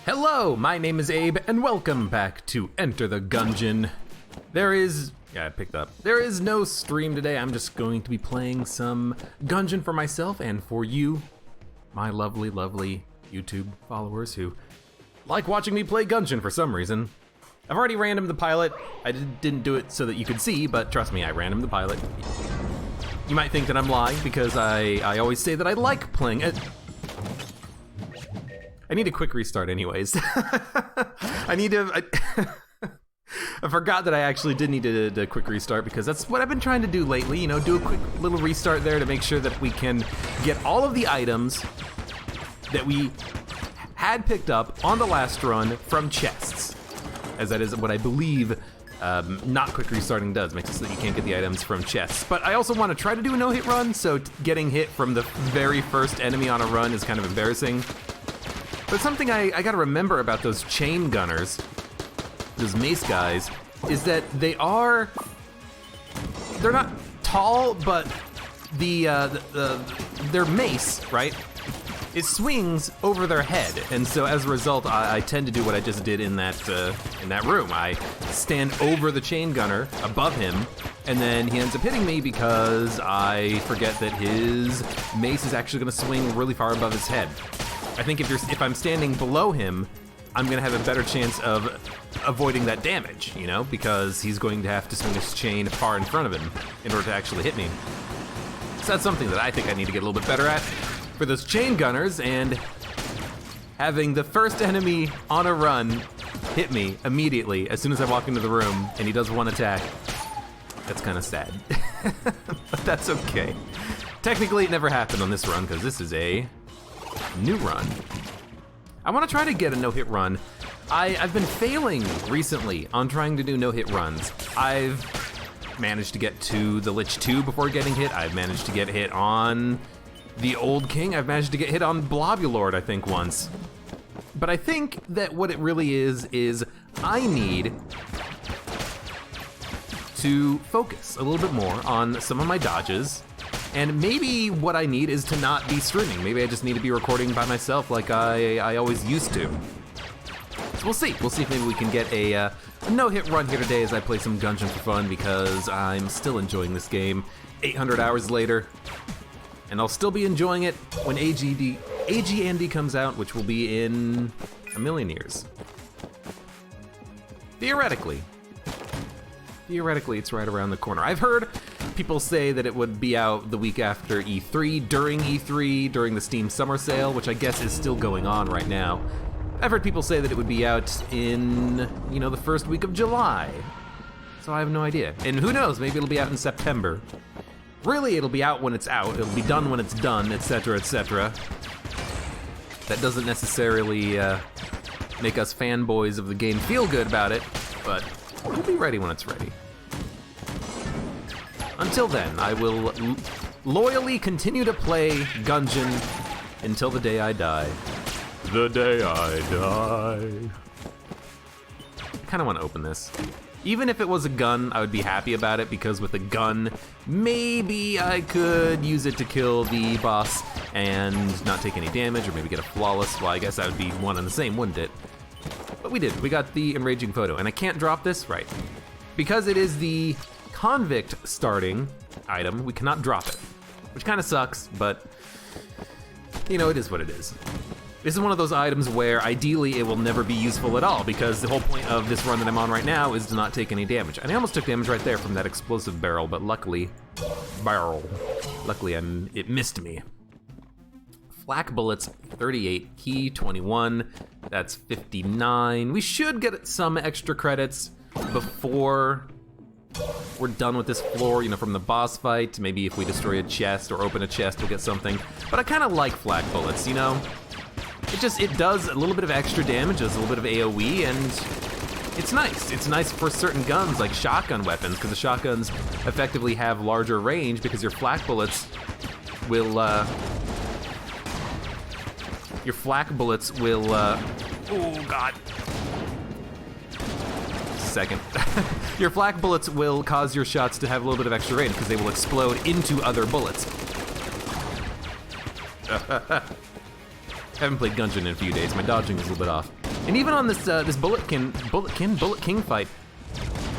Hello, my name is Abe, and welcome back to Enter the Gungeon. There is no stream today. I'm just going to be playing some Gungeon for myself and for you, my lovely, lovely YouTube followers who like watching me play Gungeon for some reason. I've already randomed the pilot. I didn't do it so that you could see, but trust me, I randomed the pilot. You might think that I'm lying because I always say that I like playing it. I need a quick restart anyways. I forgot that I actually did need a quick restart because that's what I've been trying to do lately, you know, do a quick little restart there to make sure that we can get all of the items that we had picked up on the last run from chests, as that is what I believe not quick restarting does, makes it so that you can't get the items from chests. But I also want to try to do a no-hit run, so getting hit from the very first enemy on a run is kind of embarrassing. But something I gotta remember about those chain gunners, those mace guys, is that they're not tall, but their mace, right? It swings over their head, and so as a result, I tend to do what I just did in that room. I stand over the chain gunner above him, and then he ends up hitting me because I forget that his mace is actually gonna swing really far above his head. I think if I'm standing below him, I'm gonna have a better chance of avoiding that damage, you know, because he's going to have to swing his chain far in front of him in order to actually hit me. So that's something that I think I need to get a little bit better at for those chain gunners, and having the first enemy on a run hit me immediately as soon as I walk into the room and he does one attack. That's kind of sad, but that's okay. Technically, it never happened on this run because this is a new run. I want to try to get a no-hit run. I've been failing recently on trying to do no-hit runs. I've managed to get to the Lich 2 before getting hit. I've managed to get hit on the Old King. I've managed to get hit on Blobulord, I think, once. But I think that what it really is I need to focus a little bit more on some of my dodges. And maybe what I need is to not be streaming. Maybe I just need to be recording by myself like I always used to. So we'll see. We'll see if maybe we can get a no-hit run here today as I play some Gungeon for fun, because I'm still enjoying this game 800 hours later. And I'll still be enjoying it when AGND comes out, which will be in a million years. Theoretically, it's right around the corner. I've heard people say that it would be out the week after E3, during the Steam Summer Sale, which I guess is still going on right now. I've heard people say that it would be out in, you know, the first week of July. So I have no idea. And who knows, maybe it'll be out in September. Really, it'll be out when it's out, it'll be done when it's done, etc., etc. That doesn't necessarily make us fanboys of the game feel good about it, but we'll be ready when it's ready. Until then, I will loyally continue to play Gungeon until the day I die. The day I die. I kind of want to open this. Even if it was a gun, I would be happy about it, because with a gun, maybe I could use it to kill the boss and not take any damage, or maybe get a flawless. Well, I guess that would be one and the same, wouldn't it? But we did. We got the enraging photo, and I can't drop this, right? Because it is the convict starting item, we cannot drop it, which kind of sucks, but you know, it is what it is. This is one of those items where ideally it will never be useful at all, because the whole point of this run that I'm on right now is to not take any damage. And I almost took damage right there from that explosive barrel, but luckily, it missed me. Flak bullets, 38, key 21, that's 59. We should get some extra credits before we're done with this floor, you know, from the boss fight. Maybe if we destroy a chest or open a chest, we'll get something. But I kind of like flak bullets, you know? It does a little bit of extra damage, does a little bit of AoE, and it's nice. It's nice for certain guns, like shotgun weapons, because the shotguns effectively have larger range, because your flak bullets will, oh god. Second. Your flak bullets will cause your shots to have a little bit of extra range, because they will explode into other bullets. Haven't played Gungeon in a few days. My dodging is a little bit off. And even on this this Bullet King fight,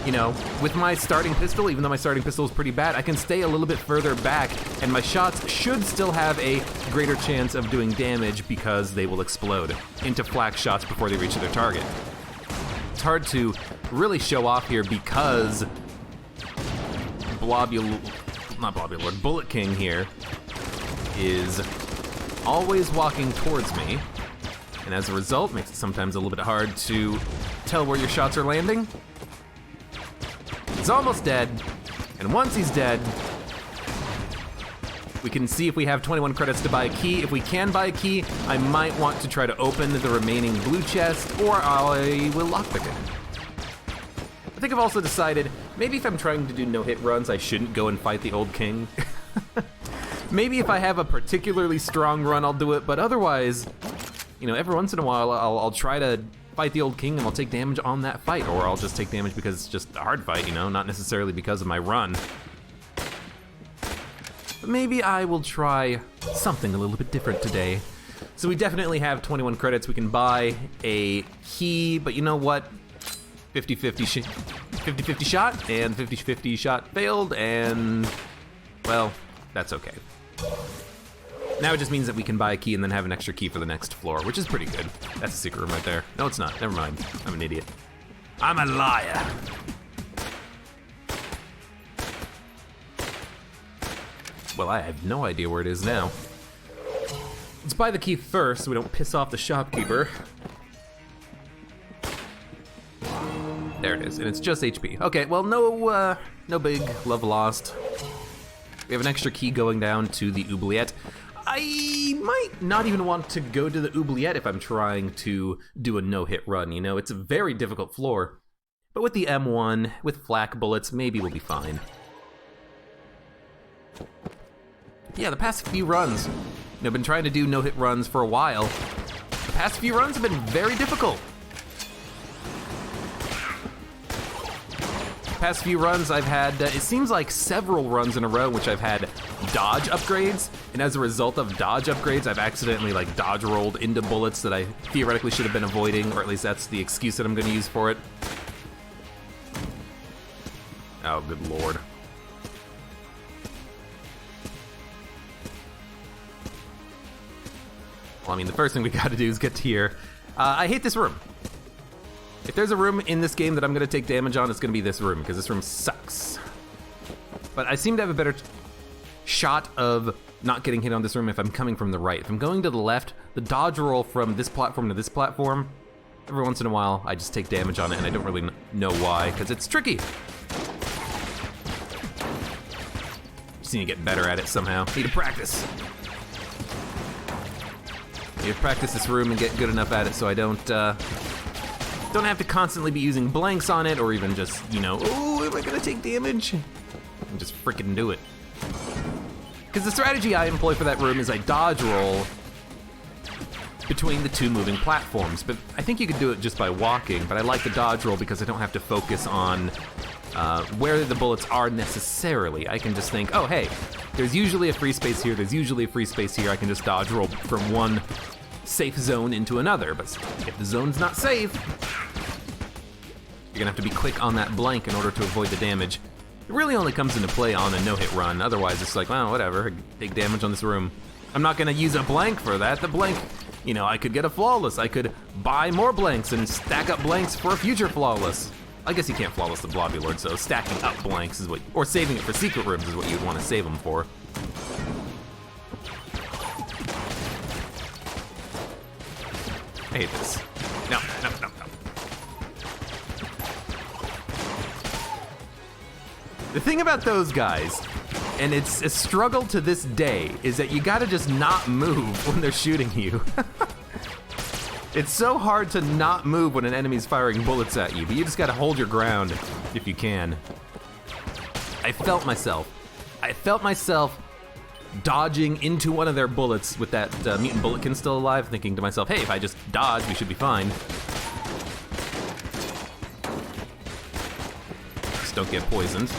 you know, with my starting pistol, even though my starting pistol is pretty bad, I can stay a little bit further back, and my shots should still have a greater chance of doing damage because they will explode into flak shots before they reach their target. It's hard to really show off here because Bullet King here is always walking towards me, and as a result, makes it sometimes a little bit hard to tell where your shots are landing. He's almost dead, and once he's dead, we can see if we have 21 credits to buy a key. If we can buy a key, I might want to try to open the remaining blue chest, or I will lockpick it. I think I've also decided, maybe if I'm trying to do no-hit runs, I shouldn't go and fight the old king. Maybe if I have a particularly strong run, I'll do it, but otherwise, you know, every once in a while, I'll try to fight the old king and I'll take damage on that fight, or I'll just take damage because it's just a hard fight, you know, not necessarily because of my run. But maybe I will try something a little bit different today. So we definitely have 21 credits. We can buy a key, but you know what? 50-50 shot, and 50-50 shot failed, and, well, that's okay. Now it just means that we can buy a key and then have an extra key for the next floor, which is pretty good. That's a secret room right there. No, it's not. Never mind. I'm an idiot. I'm a liar. Well, I have no idea where it is now. Let's buy the key first so we don't piss off the shopkeeper. There it is, and it's just HP. Okay, well, no big love lost. We have an extra key going down to the oubliette. I might not even want to go to the oubliette if I'm trying to do a no-hit run, you know? It's a very difficult floor. But with the M1, with flak bullets, maybe we'll be fine. Yeah, the past few runs, I've been trying to do no-hit runs for a while. The past few runs have been very difficult. Past few runs I've had, it seems like several runs in a row which I've had dodge upgrades, and as a result of dodge upgrades, I've accidentally like dodge rolled into bullets that I theoretically should have been avoiding, or at least that's the excuse that I'm gonna use for it. Oh, good lord. Well, I mean, the first thing we gotta do is get to here. I hate this room. If there's a room in this game that I'm gonna take damage on, it's gonna be this room, because this room sucks. But I seem to have a better shot of not getting hit on this room if I'm coming from the right. If I'm going to the left, the dodge roll from this platform to this platform, every once in a while, I just take damage on it, and I don't really know why, because it's tricky. Just need to get better at it somehow. Need to practice. Need to practice this room and get good enough at it so I don't have to constantly be using blanks on it, or even just, you know, oh, am I gonna take damage? And just freaking do it. Because the strategy I employ for that room is I dodge roll between the two moving platforms, but I think you could do it just by walking, but I like the dodge roll because I don't have to focus on where the bullets are necessarily. I can just think, oh, hey, there's usually a free space here, there's usually a free space here, I can just dodge roll from one safe zone into another, but if the zone's not safe, you're gonna have to be quick on that blank in order to avoid the damage. It really only comes into play on a no-hit run, otherwise it's like, well, whatever, take damage on this room. I'm not gonna use a blank for that. The blank, you know, I could get a flawless, I could buy more blanks and stack up blanks for a future flawless. I guess you can't flawless the Blobby Lord, so stacking up blanks is what, or saving it for secret rooms is what you'd want to save them for. I hate this. No. The thing about those guys, and it's a struggle to this day, is that you gotta just not move when they're shooting you. It's so hard to not move when an enemy's firing bullets at you, but you just gotta hold your ground if you can. I felt myself dodging into one of their bullets with that mutant bulletkin still alive, thinking to myself, hey, if I just dodge, we should be fine. Just don't get poisoned.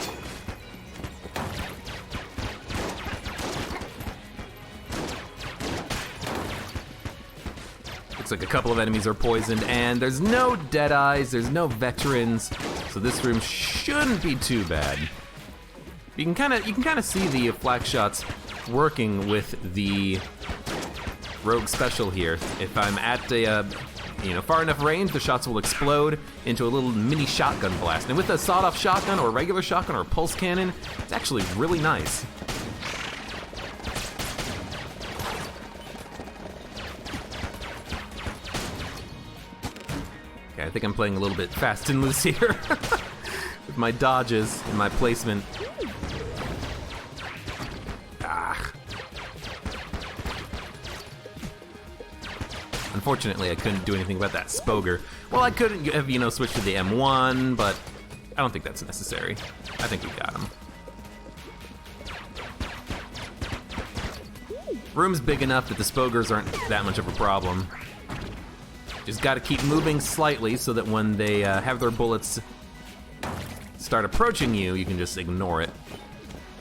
It's like a couple of enemies are poisoned, and there's no Deadeyes, there's no veterans, so this room shouldn't be too bad. You can kind of see the flak shots working with the rogue special here. If I'm at a far enough range, the shots will explode into a little mini shotgun blast. And with a sawed-off shotgun or a regular shotgun or a pulse cannon, it's actually really nice. Okay, I think I'm playing a little bit fast and loose here with my dodges and my placement. Unfortunately, I couldn't do anything about that Spoger. Well, I couldn't have, switched to the M1, but I don't think that's necessary. I think we got him. Room's big enough that the Spogers aren't that much of a problem. Just gotta keep moving slightly so that when they have their bullets start approaching you, you can just ignore it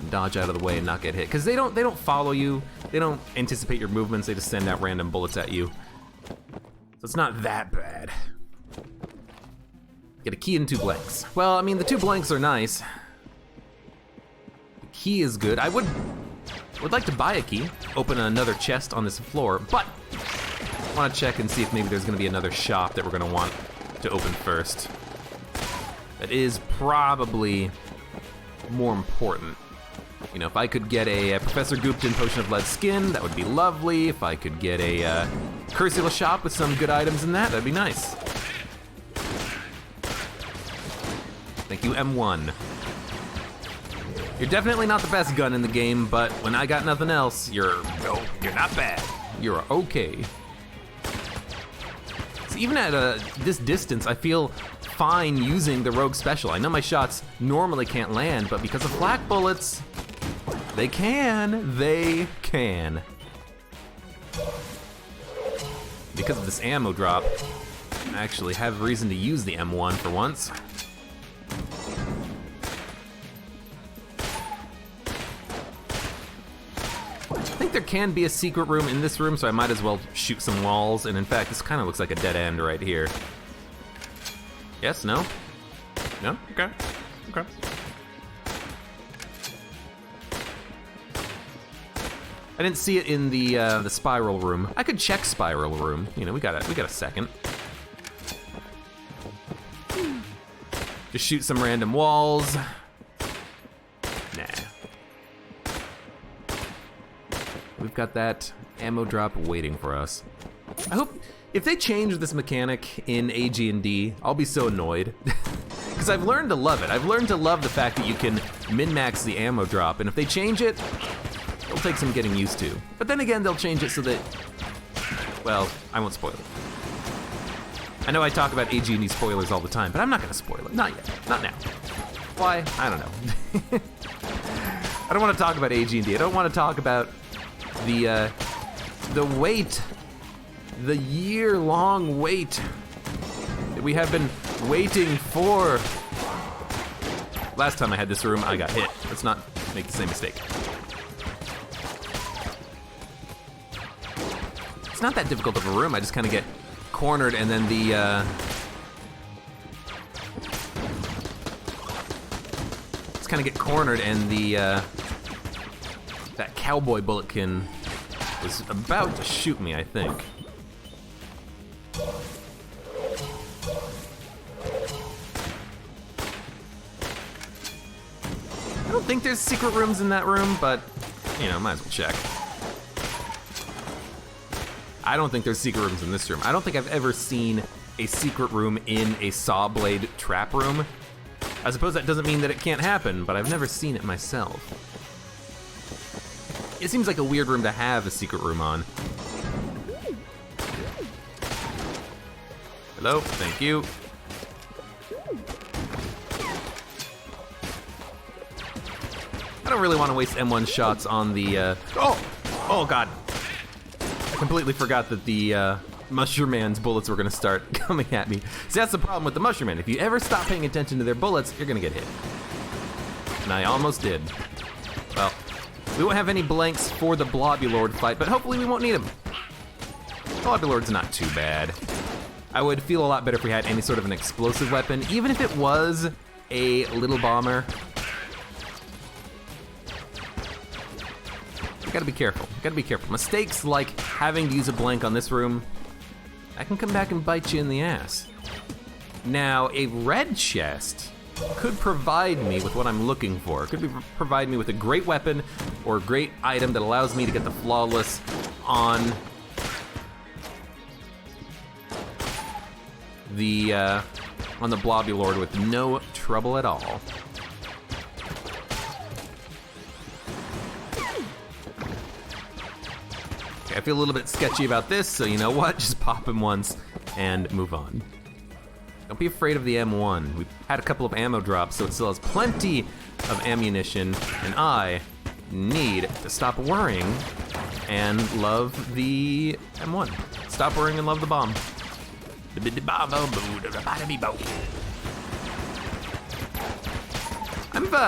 and dodge out of the way and not get hit. Because they don't follow you, they don't anticipate your movements, they just send out random bullets at you. So it's not that bad. Get a key and 2 blanks. Well, I mean, the 2 blanks are nice. The key is good. I would like to buy a key, open another chest on this floor, but I want to check and see if maybe there's going to be another shop that we're going to want to open first. That is probably more important. If I could get a Professor Gupton Potion of Lead Skin, that would be lovely. If I could get a Cursula shop with some good items in that'd be nice. Thank you, M1. You're definitely not the best gun in the game, but when I got nothing else, you're not bad. You're okay. So even at this distance, I feel fine using the rogue special. I know my shots normally can't land, but because of flak bullets, they can. Because of this ammo drop, I actually have reason to use the M1 for once. I think there can be a secret room in this room, so I might as well shoot some walls. And in fact, this kind of looks like a dead end right here. Yes, no? No? Okay. Okay. I didn't see it in the spiral room. I could check spiral room. We got a second. Just shoot some random walls. Nah. We've got that ammo drop waiting for us. I hope if they change this mechanic in AG&D, I'll be so annoyed. Because I've learned to love it. I've learned to love the fact that you can min-max the ammo drop, and if they change it, it'll take some getting used to. But then again, they'll change it so that, well, I won't spoil it. I know I talk about AG&D spoilers all the time, but I'm not gonna spoil it. Not yet, not now. Why? I don't know. I don't want to talk about AG&D. I don't want to talk about the wait, the year-long wait that we have been waiting for. Last time I had this room, I got hit. Let's not make the same mistake. It's not that difficult of a room. I just kind of get cornered, and then the that cowboy bulletkin was about to shoot me, I think. I don't think there's secret rooms in that room, but might as well check. I don't think there's secret rooms in this room. I don't think I've ever seen a secret room in a saw blade trap room. I suppose that doesn't mean that it can't happen, but I've never seen it myself. It seems like a weird room to have a secret room on. Hello, thank you. I don't really want to waste M1 shots on the, oh God. I completely forgot that the Mushroom Man's bullets were gonna start coming at me. See, that's the problem with the Mushroom Man. If you ever stop paying attention to their bullets, you're gonna get hit. And I almost did. Well, we won't have any blanks for the Blobby Lord fight, but hopefully we won't need them. Lobby Lord's not too bad. I would feel a lot better if we had any sort of an explosive weapon, even if it was a little bomber. You gotta be careful, Mistakes like having to use a blank on this room, that can come back and bite you in the ass. Now, a red chest could provide me with what I'm looking for. Provide me with a great weapon or a great item that allows me to get the flawless on the Blobby Lord with no trouble at all. Okay, I feel a little bit sketchy about this, so you know what? Just pop him once and move on. Don't be afraid of the M1. We've had a couple of ammo drops, so it still has plenty of ammunition, and I need to stop worrying and love the M1. Stop worrying and love the bomb. I'm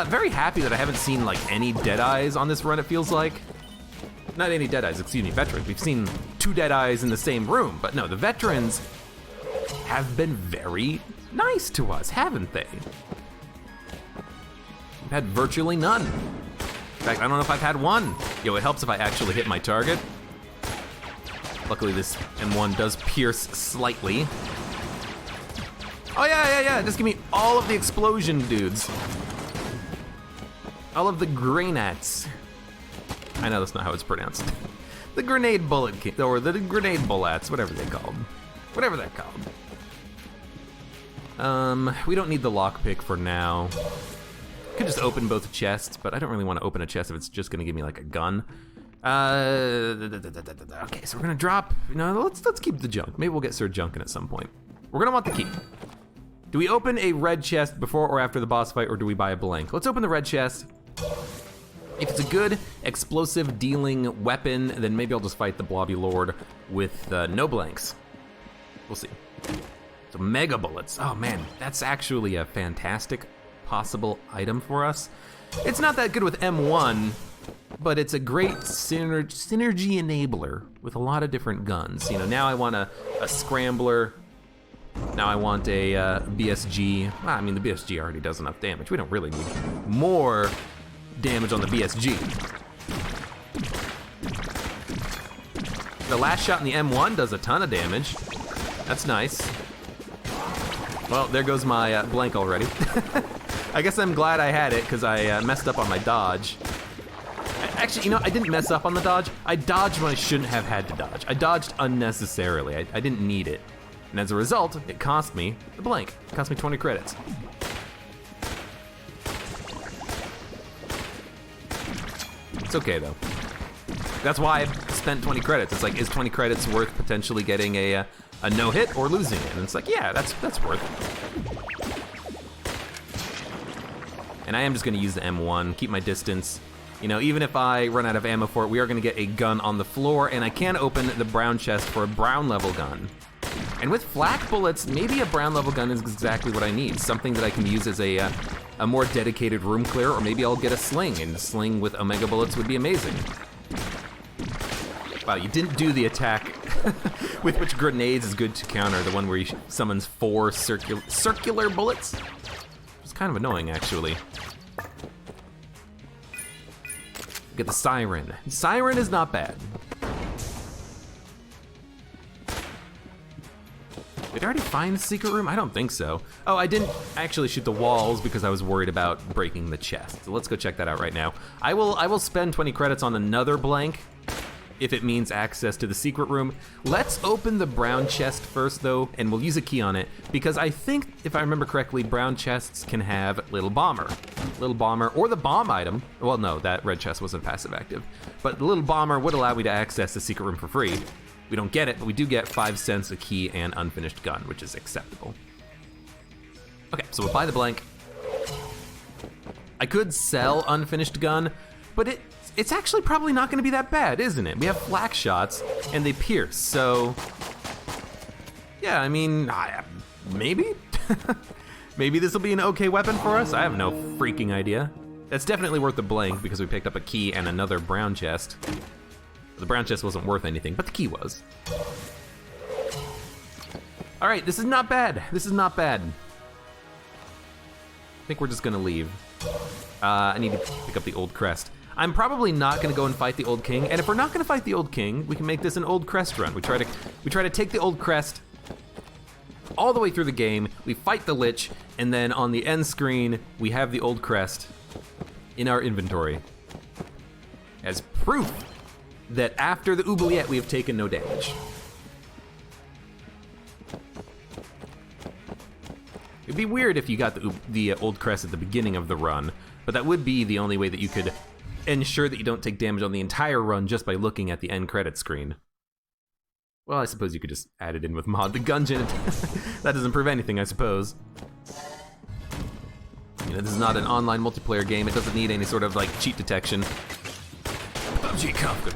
very happy that I haven't seen like any Deadeyes on this run, it feels like. Not any Deadeyes, excuse me, veterans. We've seen 2 Deadeyes in the same room, but no, the veterans have been very nice to us, haven't they? We've had virtually none. In fact, I don't know if I've had one. Yo, it helps if I actually hit my target. Luckily, this M1 does pierce slightly. Oh yeah, just give me all of the explosion dudes. All of the grenades. I know that's not how it's pronounced. The grenade bullet, or the grenade bullets, whatever they're called. Whatever they're called. We don't need the lockpick for now. Could just open both chests, but I don't really want to open a chest if it's just gonna give me like a gun. Okay, so we're gonna drop, let's keep the junk. Maybe we'll get Sir Junkin at some point. We're gonna want the key. Do we open a red chest before or after the boss fight, or do we buy a blank? Let's open the red chest. If it's a good explosive dealing weapon, then maybe I'll just fight the Blobby Lord with no blanks. We'll see. So Mega Bullets, oh man, that's actually a fantastic possible item for us. It's not that good with M1, but it's a great synergy enabler with a lot of different guns. Now I want a Scrambler. Now I want a BSG. Well, I mean, the BSG already does enough damage. We don't really need more damage on the BSG. The last shot in the M1 does a ton of damage. That's nice. Well, there goes my blank already. I guess I'm glad I had it because I messed up on my dodge. Actually, I didn't mess up on the dodge. I dodged when I shouldn't have had to dodge. I dodged unnecessarily. I didn't need it. And as a result, it cost me the blank. It cost me 20 credits. It's okay though. That's why I spent 20 credits. It's like, is 20 credits worth potentially getting a no-hit or losing it? And it's like, yeah, that's worth it. And I am just gonna use the M1, keep my distance. Even if I run out of ammo for it, we are gonna get a gun on the floor, and I can open the brown chest for a brown level gun. And with flak bullets, maybe a brown level gun is exactly what I need. Something that I can use as a more dedicated room clear, or maybe I'll get a sling, and a sling with Omega bullets would be amazing. Wow, you didn't do the attack with which grenades is good to counter, the one where he summons 4 circular bullets. It's kind of annoying, actually. Get the Siren. Siren is not bad. Did I already find the secret room? I don't think so. Oh, I didn't actually shoot the walls because I was worried about breaking the chest. So let's go check that out right now. I will spend 20 credits on another blank if it means access to the secret room. Let's open the brown chest first though, and we'll use a key on it, because I think, if I remember correctly, brown chests can have Little Bomber. Little Bomber, or the bomb item. Well, no, that red chest wasn't passive active. But the Little Bomber would allow me to access the secret room for free. We don't get it, but we do get 5 cents, a key, and unfinished gun, which is acceptable. Okay, so we'll buy the blank. I could sell unfinished gun, but it's actually probably not gonna be that bad, isn't it? We have flak shots, and they pierce, so... Yeah, I mean, maybe? Maybe this will be an okay weapon for us? I have no freaking idea. That's definitely worth the blank, because we picked up a key and another brown chest. The brown chest wasn't worth anything, but the key was. All right, this is not bad. This is not bad. I think we're just gonna leave. I need to pick up the old crest. I'm probably not gonna go and fight the old king, and if we're not gonna fight the old king, we can make this an old crest run. We try to take the old crest all the way through the game, we fight the lich, and then on the end screen, we have the old crest in our inventory as proof that after the oubliette, we have taken no damage. It'd be weird if you got the old crest at the beginning of the run, but that would be the only way that you could ensure that you don't take damage on the entire run just by looking at the end credit screen. Well, I suppose you could just add it in with Mod the Gungeon. That doesn't prove anything, I suppose. You know, this is not an online multiplayer game. It doesn't need any sort of, like, cheat detection. PUBG Kafka.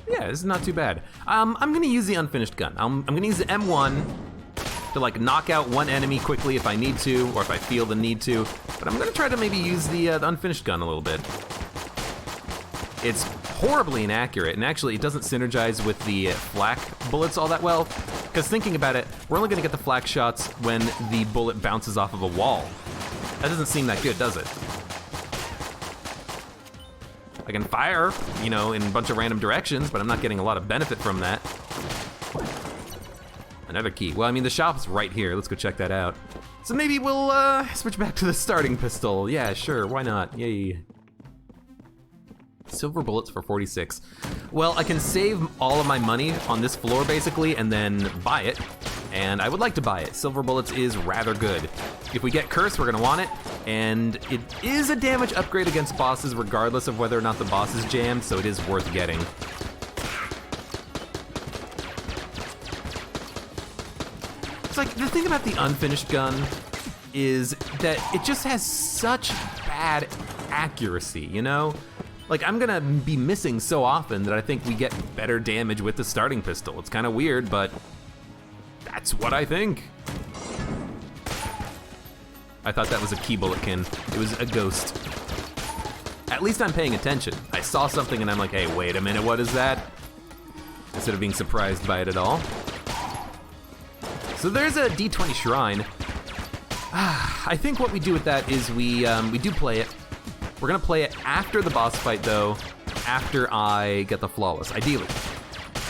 Yeah, this is not too bad. I'm gonna use the unfinished gun. I'm gonna use the M1 to, like, knock out one enemy quickly if I need to, or if I feel the need to. But I'm gonna try to maybe use the unfinished gun a little bit. It's horribly inaccurate, and actually it doesn't synergize with the flak bullets all that well, because thinking about it, we're only gonna get the flak shots when the bullet bounces off of a wall. That doesn't seem that good, does it? I can fire, you know, in a bunch of random directions, but I'm not getting a lot of benefit from that. Another key. Well, I mean, the shop's right here. Let's go check that out. So maybe we'll switch back to the starting pistol. Yeah, sure, why not? Yay. Silver bullets for 46. Well, I can save all of my money on this floor, basically, and then buy it. And I would like to buy it. Silver bullets is rather good. If we get cursed, we're gonna want it. And it is a damage upgrade against bosses, regardless of whether or not the boss is jammed, so it is worth getting. It's like, the thing about the unfinished gun is that it just has such bad accuracy, you know? Like, I'm gonna be missing so often that I think we get better damage with the starting pistol. It's kind of weird, but that's what I think. I thought that was a key bulletkin. It was a ghost. At least I'm paying attention. I saw something and I'm like, hey, wait a minute, what is that? Instead of being surprised by it at all. So there's a D20 shrine. I think what we do with that is we do play it. We're gonna play it after the boss fight though, after I get the flawless, ideally.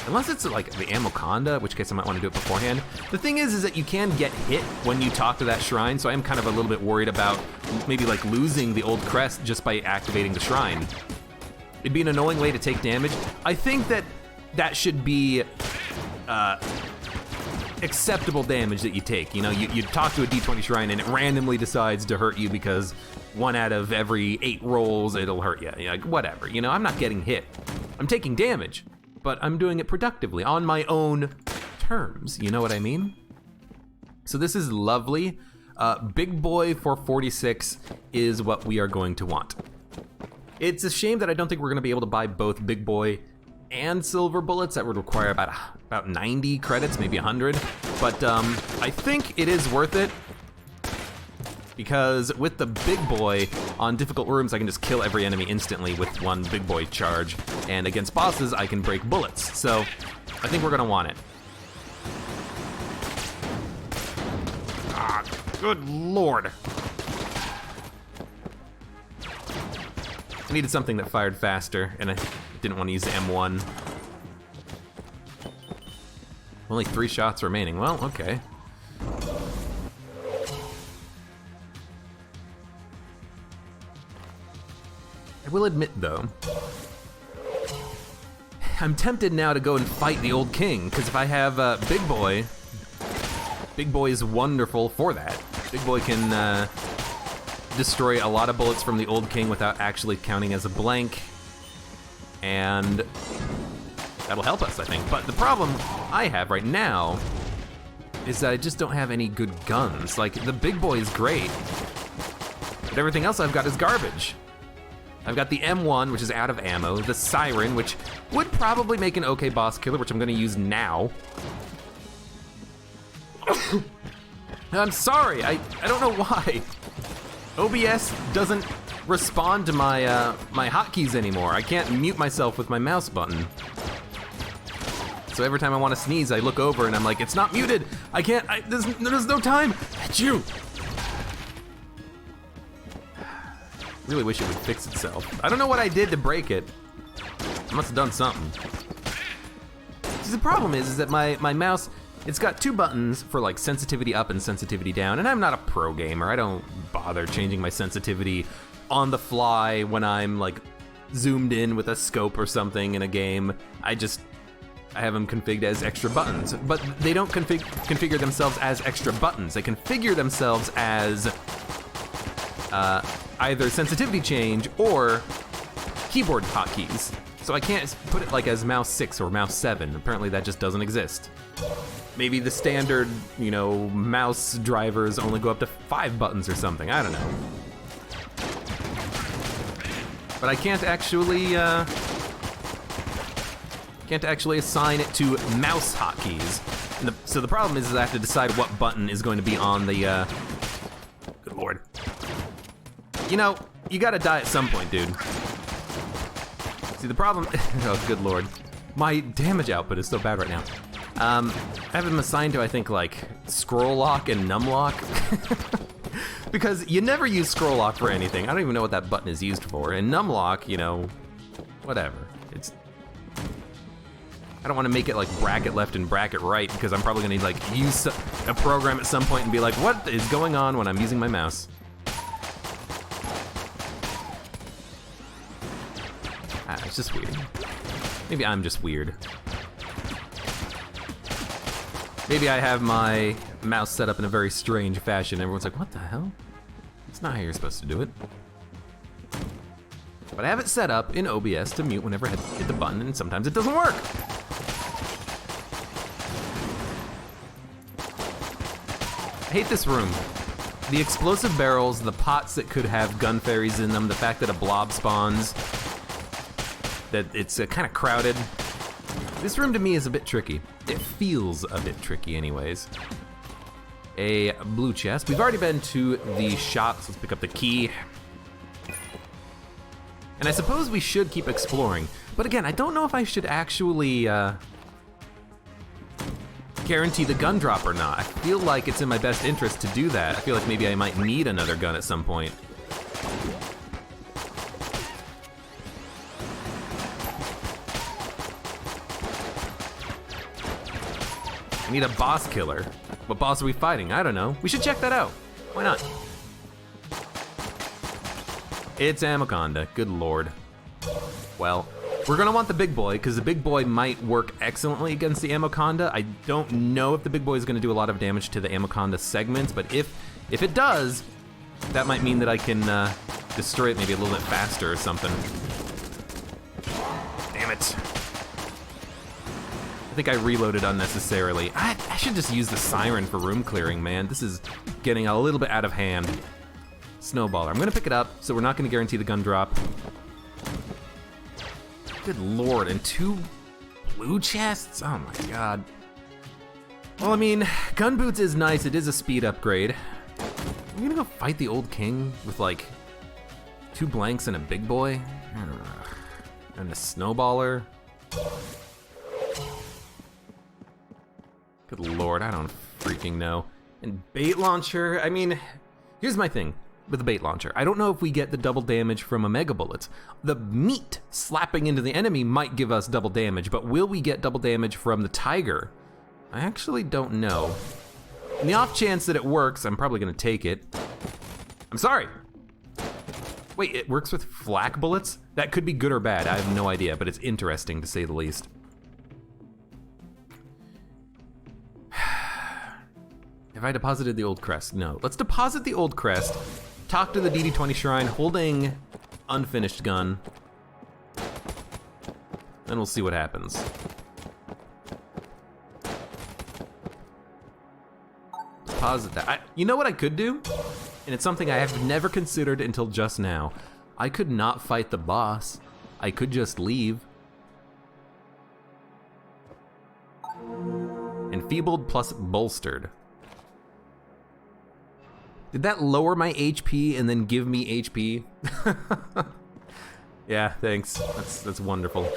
Unless it's like the Amoconda, in which case I might want to do it beforehand. The thing is that you can get hit when you talk to that shrine, so I am kind of a little bit worried about maybe like losing the old crest just by activating the shrine. It'd be an annoying way to take damage. I think that that should be acceptable damage that you take. You know, you talk to a D20 shrine and it randomly decides to hurt you because 1 out of every 8 rolls it'll hurt you. Like, whatever, you know, I'm not getting hit. I'm taking damage, but I'm doing it productively on my own terms, you know what I mean? So this is lovely. Big boy for 46 is what we are going to want. It's a shame that I don't think we're gonna be able to buy both big boy and silver bullets. That would require about 90 credits, maybe 100. But I think it is worth it, because with the big boy on difficult rooms, I can just kill every enemy instantly with one big boy charge. And against bosses, I can break bullets. So I think we're gonna want it. Ah, good lord. I needed something that fired faster, and I didn't want to use the M1. Only 3 shots remaining. Well, okay. I will admit, though, I'm tempted now to go and fight the old king, because if I have Big Boy is wonderful for that. Big Boy can destroy a lot of bullets from the old king without actually counting as a blank, and that'll help us, I think. But the problem I have right now is that I just don't have any good guns. Like, the Big Boy is great, but everything else I've got is garbage. I've got the M1, which is out of ammo, the Siren, which would probably make an okay boss killer, which I'm gonna use now. I'm sorry, I don't know why. OBS doesn't respond to my my hotkeys anymore. I can't mute myself with my mouse button. So every time I want to sneeze, I look over and I'm like, it's not muted. I can't, there's no time. Achoo! Really wish it would fix itself. I don't know what I did to break it. I must have done something. See, the problem is that my mouse, it's got 2 buttons for like sensitivity up and sensitivity down, and I'm not a pro gamer. I don't bother changing my sensitivity on the fly when I'm like zoomed in with a scope or something in a game. I have them configured as extra buttons, but they don't configure themselves as extra buttons. They configure themselves as either sensitivity change or keyboard hotkeys. So I can't put it like as mouse 6 or mouse 7. Apparently that just doesn't exist. Maybe the standard, you know, mouse drivers only go up to 5 buttons or something. I don't know. But I can't actually assign it to mouse hotkeys. And so the problem is I have to decide what button is going to be on the, good lord. You know, you gotta die at some point, dude. See, the problem, oh, good lord. My damage output is so bad right now. I have them assigned to, I think, like, scroll lock and num lock. Because you never use scroll lock for anything. I don't even know what that button is used for. And num lock, you know, whatever. I don't want to make it like bracket left and bracket right because I'm probably gonna need like use a program at some point and be like, what is going on when I'm using my mouse? It's just weird. Maybe I'm just weird. Maybe I have my mouse set up in a very strange fashion. Everyone's like, what the hell? That's not how you're supposed to do it. But I have it set up in OBS to mute whenever I hit the button, and sometimes it doesn't work. I hate this room. The explosive barrels, the pots that could have gun fairies in them, the fact that a blob spawns, that it's kind of crowded. This room to me is a bit tricky. It feels a bit tricky anyways. A blue chest. We've already been to the shops. Let's pick up the key. And I suppose we should keep exploring. But again, I don't know if I should actually guarantee the gun drop or not. I feel like it's in my best interest to do that. I feel like maybe I might need another gun at some point. I need a boss killer. What boss are we fighting? I don't know. We should check that out. Why not? It's Anaconda. Good lord. Well, we're gonna want the big boy, because the big boy might work excellently against the Anaconda. I don't know if the big boy is gonna do a lot of damage to the Anaconda segments, but if it does, that might mean that I can destroy it maybe a little bit faster or something. Damn it. I think I reloaded unnecessarily. I should just use the siren for room clearing, man. This is getting a little bit out of hand. Snowballer. I'm gonna pick it up, so we're not gonna guarantee the gun drop. Good lord, and 2 blue chests? Oh my god. Well, I mean, gun boots is nice. It is a speed upgrade. I'm gonna go fight the old king with like 2 blanks and a big boy? And a snowballer? Good lord, I don't freaking know. And bait launcher, I mean, here's my thing with the bait launcher. I don't know if we get the double damage from a mega bullet. The meat slapping into the enemy might give us double damage, but will we get double damage from the tiger? I actually don't know. In the off chance that it works, I'm probably gonna take it. I'm sorry. Wait, it works with flak bullets? That could be good or bad, I have no idea, but it's interesting to say the least. Have I deposited the old crest? No. Let's deposit the old crest, talk to the DD20 shrine holding unfinished gun, then we'll see what happens. Deposit that. You know what I could do? And it's something I have never considered until just now. I could not fight the boss. I could just leave. Enfeebled plus bolstered. Did that lower my HP and then give me HP? Yeah, thanks. That's wonderful.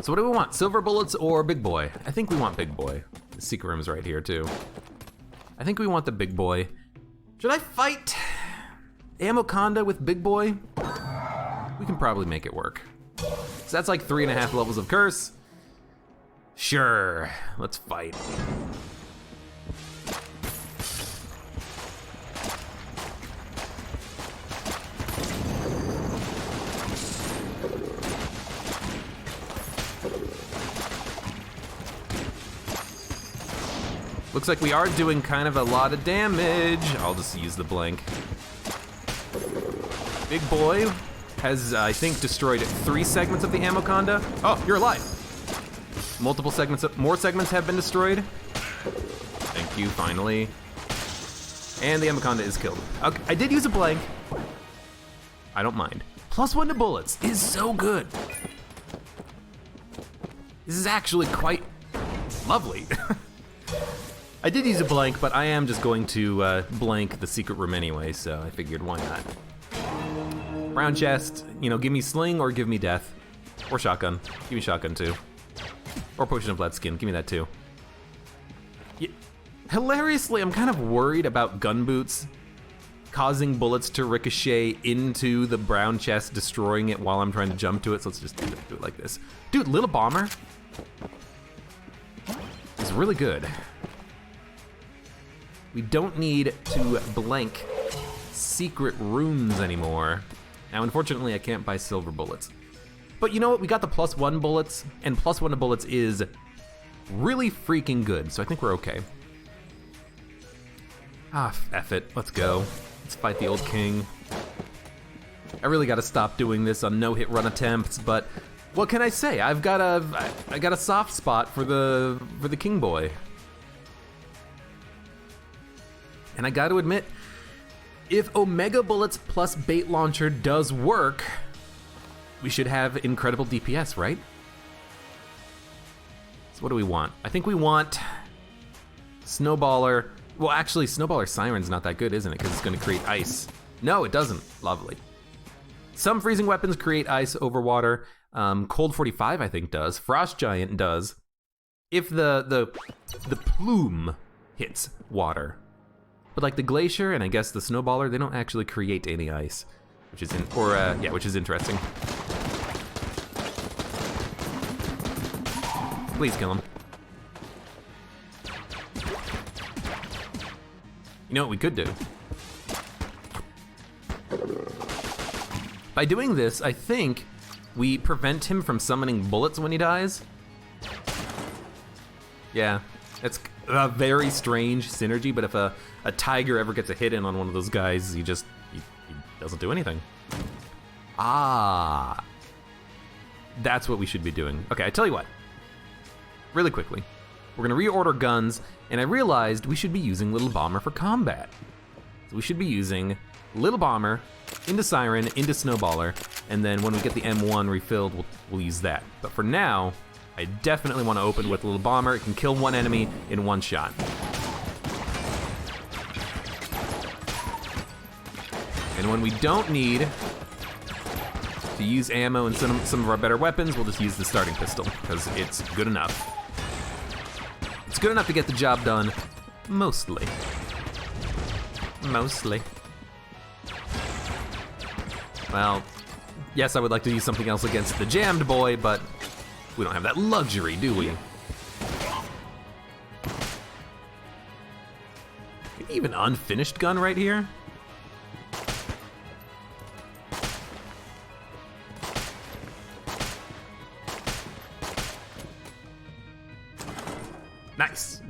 So what do we want? Silver bullets or big boy? I think we want big boy. The secret room's right here too. I think we want the big boy. Should I fight Amoconda with big boy? We can probably make it work. So that's like 3.5 levels of curse. Sure, let's fight. Looks like we are doing kind of a lot of damage. I'll just use the blank. Big boy has, I think, destroyed 3 segments of the Amoconda. Oh, you're alive. Multiple segments, more segments have been destroyed. Thank you, finally. And the Amoconda is killed. Okay, I did use a blank. I don't mind. +1 to bullets is so good. This is actually quite lovely. I did use a blank, but I am just going to blank the secret room anyway, so I figured why not. Brown chest, you know, give me sling or give me death. Or shotgun. Give me shotgun too. Or potion of blood skin, give me that too. Yeah. Hilariously, I'm kind of worried about gun boots causing bullets to ricochet into the brown chest, destroying it while I'm trying to jump to it, so let's just do it like this. Dude, Little Bomber is really good. We don't need to blank secret rooms anymore. Now, unfortunately, I can't buy silver bullets. But you know what? We got the +1 bullets, and +1 to bullets is really freaking good, so I think we're okay. Ah, F it. Let's go. Let's fight the old king. I really gotta stop doing this on no-hit run attempts, but what can I say? I got a soft spot for the king boy. And I gotta admit, if Omega Bullets plus Bait Launcher does work, we should have incredible DPS, right? So what do we want? I think we want Snowballer. Well, actually, Snowballer Siren's not that good, isn't it? Because it's gonna create ice. No, it doesn't. Lovely. Some freezing weapons create ice over water. Cold 45, I think, does. Frost Giant does. If the plume hits water. But like the Glacier and I guess the Snowballer, they don't actually create any ice, which is which is interesting. Please kill him. You know what we could do? By doing this, I think we prevent him from summoning bullets when he dies. Yeah, it's a very strange synergy, but if a tiger ever gets a hit in on one of those guys, he doesn't do anything. Ah, that's what we should be doing. Okay, I tell you what, really quickly, we're gonna reorder guns, and I realized we should be using Little Bomber for combat. So we should be using Little Bomber into Siren, into Snowballer, and then when we get the M1 refilled, we'll use that. But for now, I definitely want to open with Little Bomber. It can kill one enemy in one shot. And when we don't need to use ammo and some of our better weapons, we'll just use the starting pistol, because it's good enough. It's good enough to get the job done, mostly. Mostly. Well, yes, I would like to use something else against the jammed boy, but we don't have that luxury, do we? Even unfinished gun right here? Nice.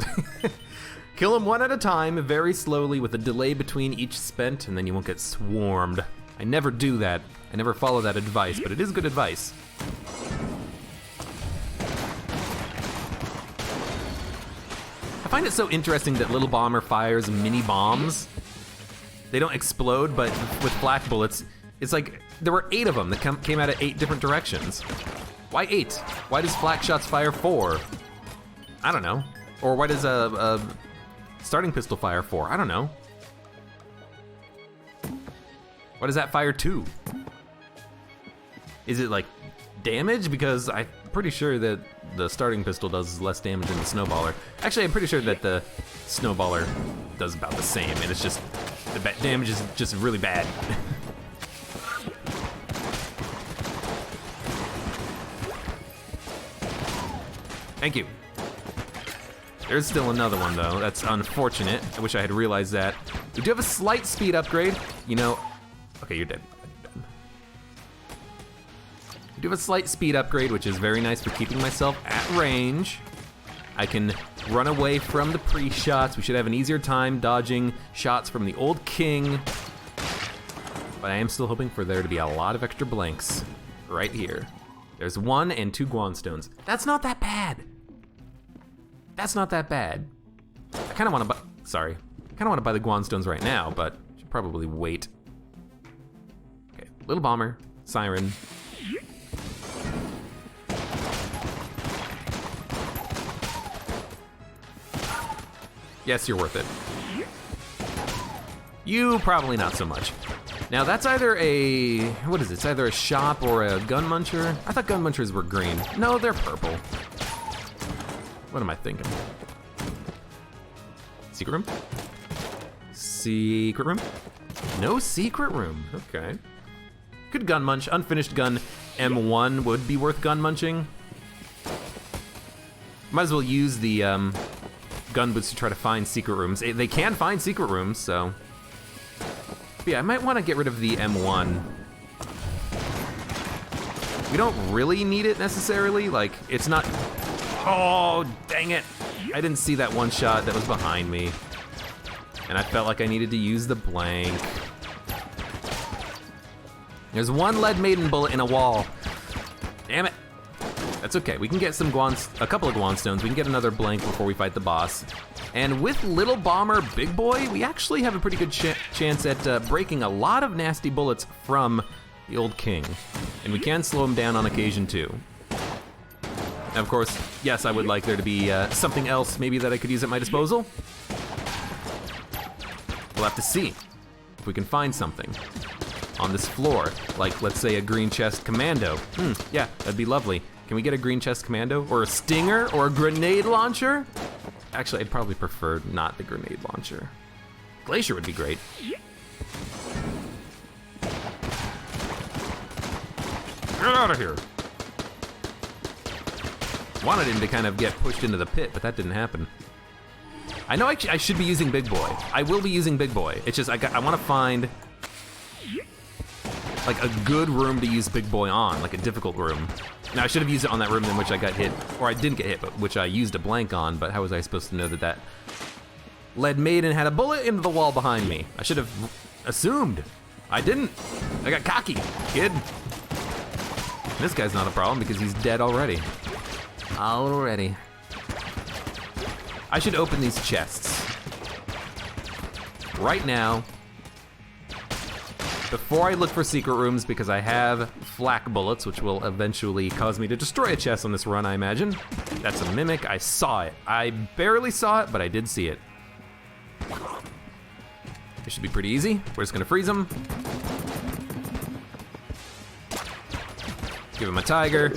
Kill him one at a time, very slowly, with a delay between each spent, and then you won't get swarmed. I never do that. I never follow that advice, but it is good advice. I find it so interesting that Little Bomber fires mini bombs. They don't explode, but with flak bullets, it's like there were 8 of them that came out of 8 different directions. Why 8? Why does flak shots fire 4? I don't know. Or why does a starting pistol fire for? I don't know. What does that fire to? Is it like damage? Because I'm pretty sure that the starting pistol does less damage than the snowballer. Actually, I'm pretty sure that the snowballer does about the same, and it's just, the damage is just really bad. Thank you. There's still another one though, that's unfortunate. I wish I had realized that. We do have a slight speed upgrade. You know, okay, you're dead. We do have a slight speed upgrade, which is very nice for keeping myself at range. I can run away from the pre-shots. We should have an easier time dodging shots from the old king. But I am still hoping for there to be a lot of extra blanks right here. There's 1 and 2 Guanstones. That's not that bad. That's not that bad. I kind of want to buy, sorry. I kind of want to buy the Guanstones right now, but I should probably wait. Okay, little bomber, siren. Yes, you're worth it. You probably not so much. Now that's either a, what is it? It's either a shop or a gun muncher. I thought gun munchers were green. No, they're purple. What am I thinking? Secret room? Secret room? No secret room, okay. Good gun munch, unfinished gun M1 would be worth gun munching. Might as well use the gun boots to try to find secret rooms. They can find secret rooms, so. But yeah, I might want to get rid of the M1. We don't really need it necessarily, like, it's not, oh, dang it. I didn't see that one shot that was behind me. And I felt like I needed to use the blank. There's 1 lead maiden bullet in a wall. Damn it. That's okay, we can get some a couple of Guanstones. We can get another blank before we fight the boss. And with Little Bomber Big Boy, we actually have a pretty good chance at breaking a lot of nasty bullets from the old king. And we can slow him down on occasion too. Now, of course, yes, I would like there to be something else maybe that I could use at my disposal. We'll have to see if we can find something on this floor, like let's say a green chest commando. Yeah, that'd be lovely. Can we get a green chest commando or a stinger or a grenade launcher? Actually, I'd probably prefer not the grenade launcher. Glacier would be great. Get out of here. Wanted him to kind of get pushed into the pit, but that didn't happen. I know I should be using Big Boy. I will be using Big Boy. It's just I want to find like a good room to use Big Boy on, like a difficult room. Now I should have used it on that room in which I got hit, or I didn't get hit, but which I used a blank on, but how was I supposed to know that that lead maiden had a bullet into the wall behind me? I should have assumed. I didn't. I got cocky, kid. This guy's not a problem because he's dead already. Already. I should open these chests right now before I look for secret rooms because I have flak bullets, which will eventually cause me to destroy a chest on this run, I imagine. That's a mimic. I saw it. I barely saw it, but I did see it. This should be pretty easy. We're just gonna freeze him. Give him a tiger.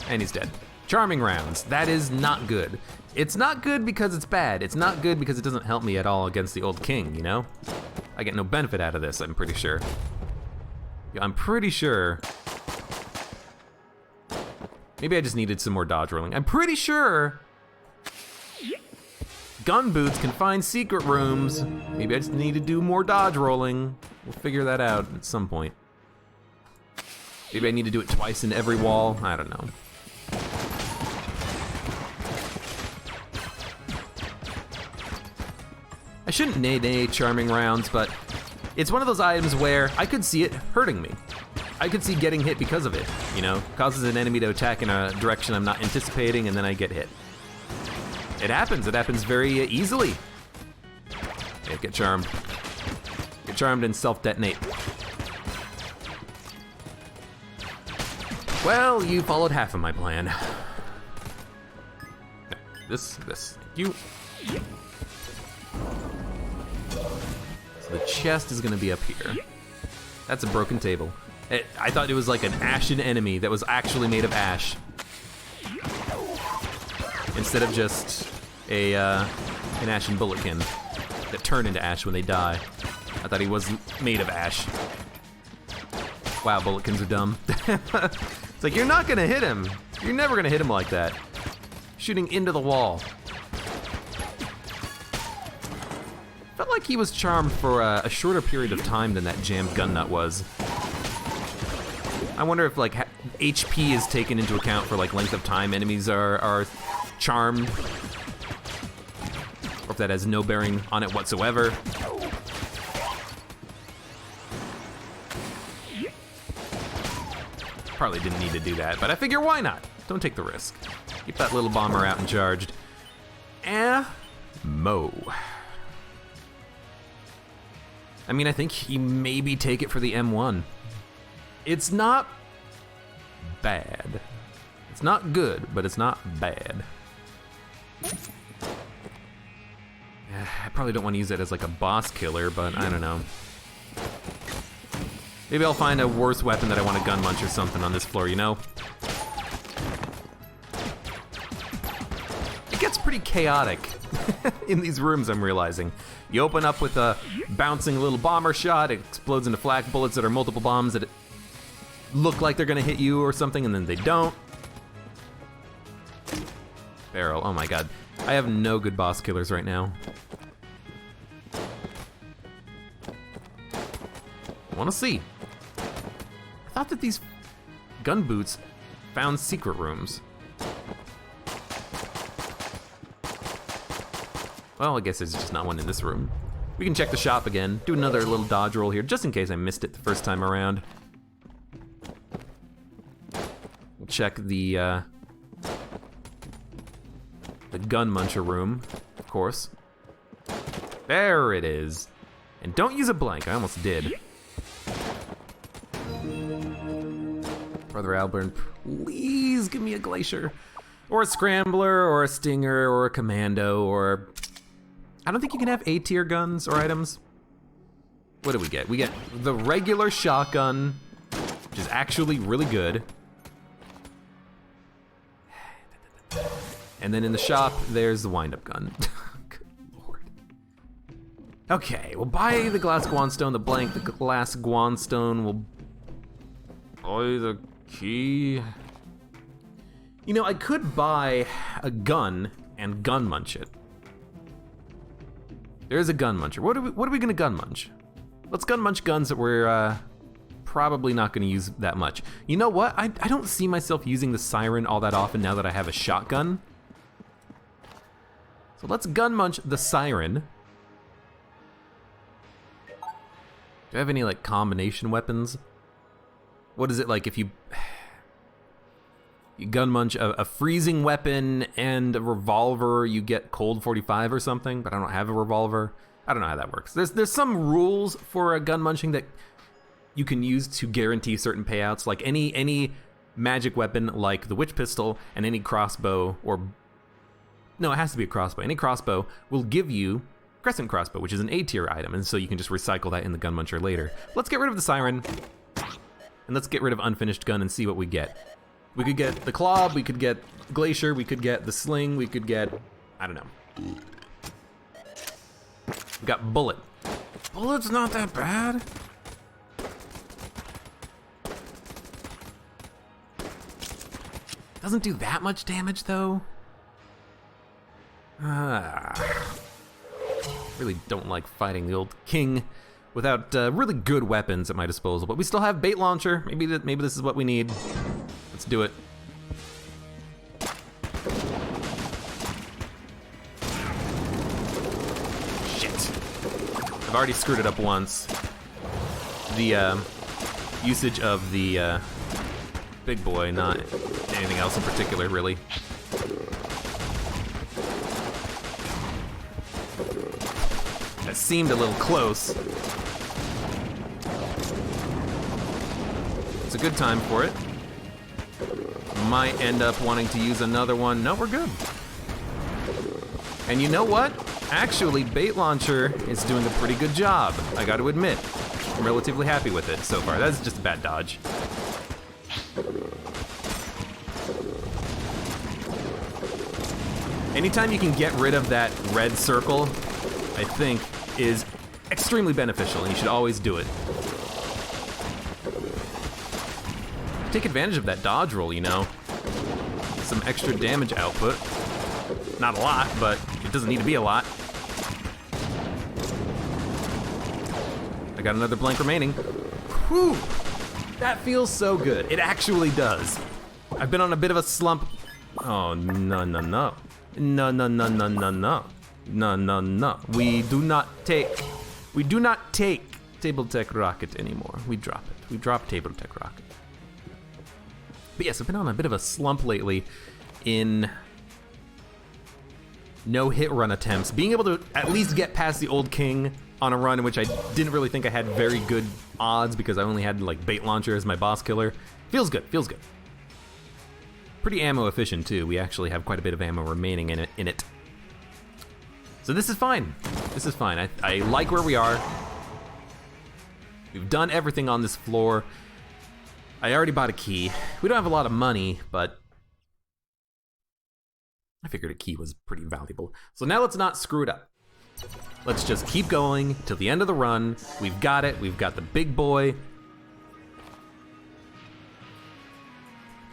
And he's dead. Charming rounds. That is not good. It's not good because it's bad. It's not good because it doesn't help me at all against the old king, you know? I get no benefit out of this, I'm pretty sure. Yeah, I'm pretty sure. Maybe I just needed some more dodge rolling. I'm pretty sure gun boots can find secret rooms. Maybe I just need to do more dodge rolling. We'll figure that out at some point. Maybe I need to do it twice in every wall. I don't know. I shouldn't nay charming rounds, but it's one of those items where I could see it hurting me. I could see getting hit because of it, you know? Causes an enemy to attack in a direction I'm not anticipating and then I get hit. It happens very easily. Okay, get charmed. Get charmed and self-detonate. Well, you followed half of my plan. No, this, thank you. So the chest is gonna be up here. That's a broken table. I thought it was like an ashen enemy that was actually made of ash. Instead of just an ashen bulletkin that turn into ash when they die. I thought he was made of ash. Wow, bulletkins are dumb. It's like, you're not gonna hit him. You're never gonna hit him like that. Shooting into the wall. Felt like he was charmed for a shorter period of time than that jammed gun nut was. I wonder if like HP is taken into account for like length of time enemies are charmed. Or if that has no bearing on it whatsoever. Probably didn't need to do that, but I figure why not? Don't take the risk. Keep that little bomber out and charged. Mo. I mean, I think he maybe take it for the M1. It's not bad. It's not good, but it's not bad. I probably don't want to use it as like a boss killer, but I don't know. Maybe I'll find a worse weapon that I want to gun munch or something on this floor, you know? It gets pretty chaotic in these rooms, I'm realizing. You open up with a bouncing little bomber shot, it explodes into flak bullets that are multiple bombs that look like they're gonna hit you or something, and then they don't. Barrel, oh my god. I have no good boss killers right now. I wanna see. I thought that these gun boots found secret rooms. Well, I guess there's just not one in this room. We can check the shop again, do another little dodge roll here, just in case I missed it the first time around. We'll check the gun muncher room, of course. There it is. And don't use a blank, I almost did. Brother Alburn, please give me a glacier. Or a scrambler, or a stinger, or a commando, or... I don't think you can have A-tier guns or items. What do we get? We get the regular shotgun, which is actually really good. And then in the shop, there's the wind-up gun. Good lord. Okay, we'll buy the glass guanstone, the blank, the glass guanstone. We'll buy the key. You know, I could buy a gun and gun munch it. There's a gun muncher. What are we gonna gun munch? Let's gun munch guns that we're probably not gonna use that much. You know what? I don't see myself using the siren all that often now that I have a shotgun. So let's gun munch the siren. Do I have any like combination weapons? What is it like if you gun munch a freezing weapon and a revolver, you get cold 45 or something, but I don't have a revolver. I don't know how that works. There's some rules for a gun munching that you can use to guarantee certain payouts, like any magic weapon like the witch pistol and any crossbow, or no, it has to be a crossbow. Any crossbow will give you crescent crossbow, which is an A-tier item, and so you can just recycle that in the gun muncher later. Let's get rid of the siren, and let's get rid of unfinished gun and see what we get. We could get the Clob, we could get Glacier, we could get the Sling, we could get, I don't know. We got Bullet. Bullet's not that bad. Doesn't do that much damage though. Really don't like fighting the old king without really good weapons at my disposal, but we still have bait launcher. Maybe this is what we need. Let's do it. Shit. I've already screwed it up once. The usage of the big boy, not anything else in particular, really. That seemed a little close. It's a good time for it. Might end up wanting to use another one. No, we're good. And you know what? Actually, Bait Launcher is doing a pretty good job, I gotta admit. I'm relatively happy with it so far. That's just a bad dodge. Anytime you can get rid of that red circle, I think, is extremely beneficial, and you should always do it. Take advantage of that dodge roll, you know. Some extra damage output. Not a lot, but it doesn't need to be a lot. I got another blank remaining. Whew! That feels so good. It actually does. I've been on a bit of a slump. Oh, no, no, no. No, no, no, no, no, no. No, no, no. We do not take Table Tech Rocket anymore. We drop it. We drop Table Tech Rocket. But yes, I've been on a bit of a slump lately in no hit run attempts. Being able to at least get past the Old King on a run in which I didn't really think I had very good odds because I only had like Bait Launcher as my boss killer. Feels good, feels good. Pretty ammo efficient too. We actually have quite a bit of ammo remaining in it. So this is fine. This is fine. I like where we are. We've done everything on this floor. I already bought a key. We don't have a lot of money, but I figured a key was pretty valuable. So now let's not screw it up. Let's just keep going till the end of the run. We've got it. We've got the big boy.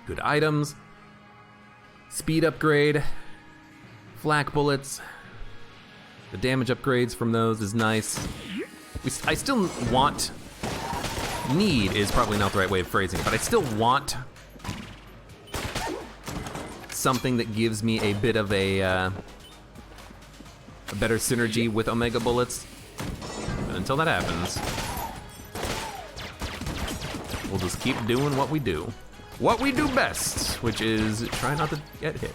Good items. Speed upgrade. Flak bullets. The damage upgrades from those is nice. I still want... Need is probably not the right way of phrasing it, but I still want something that gives me a bit of a better synergy with Omega bullets. But until that happens, we'll just keep doing what we do. What we do best, which is try not to get hit.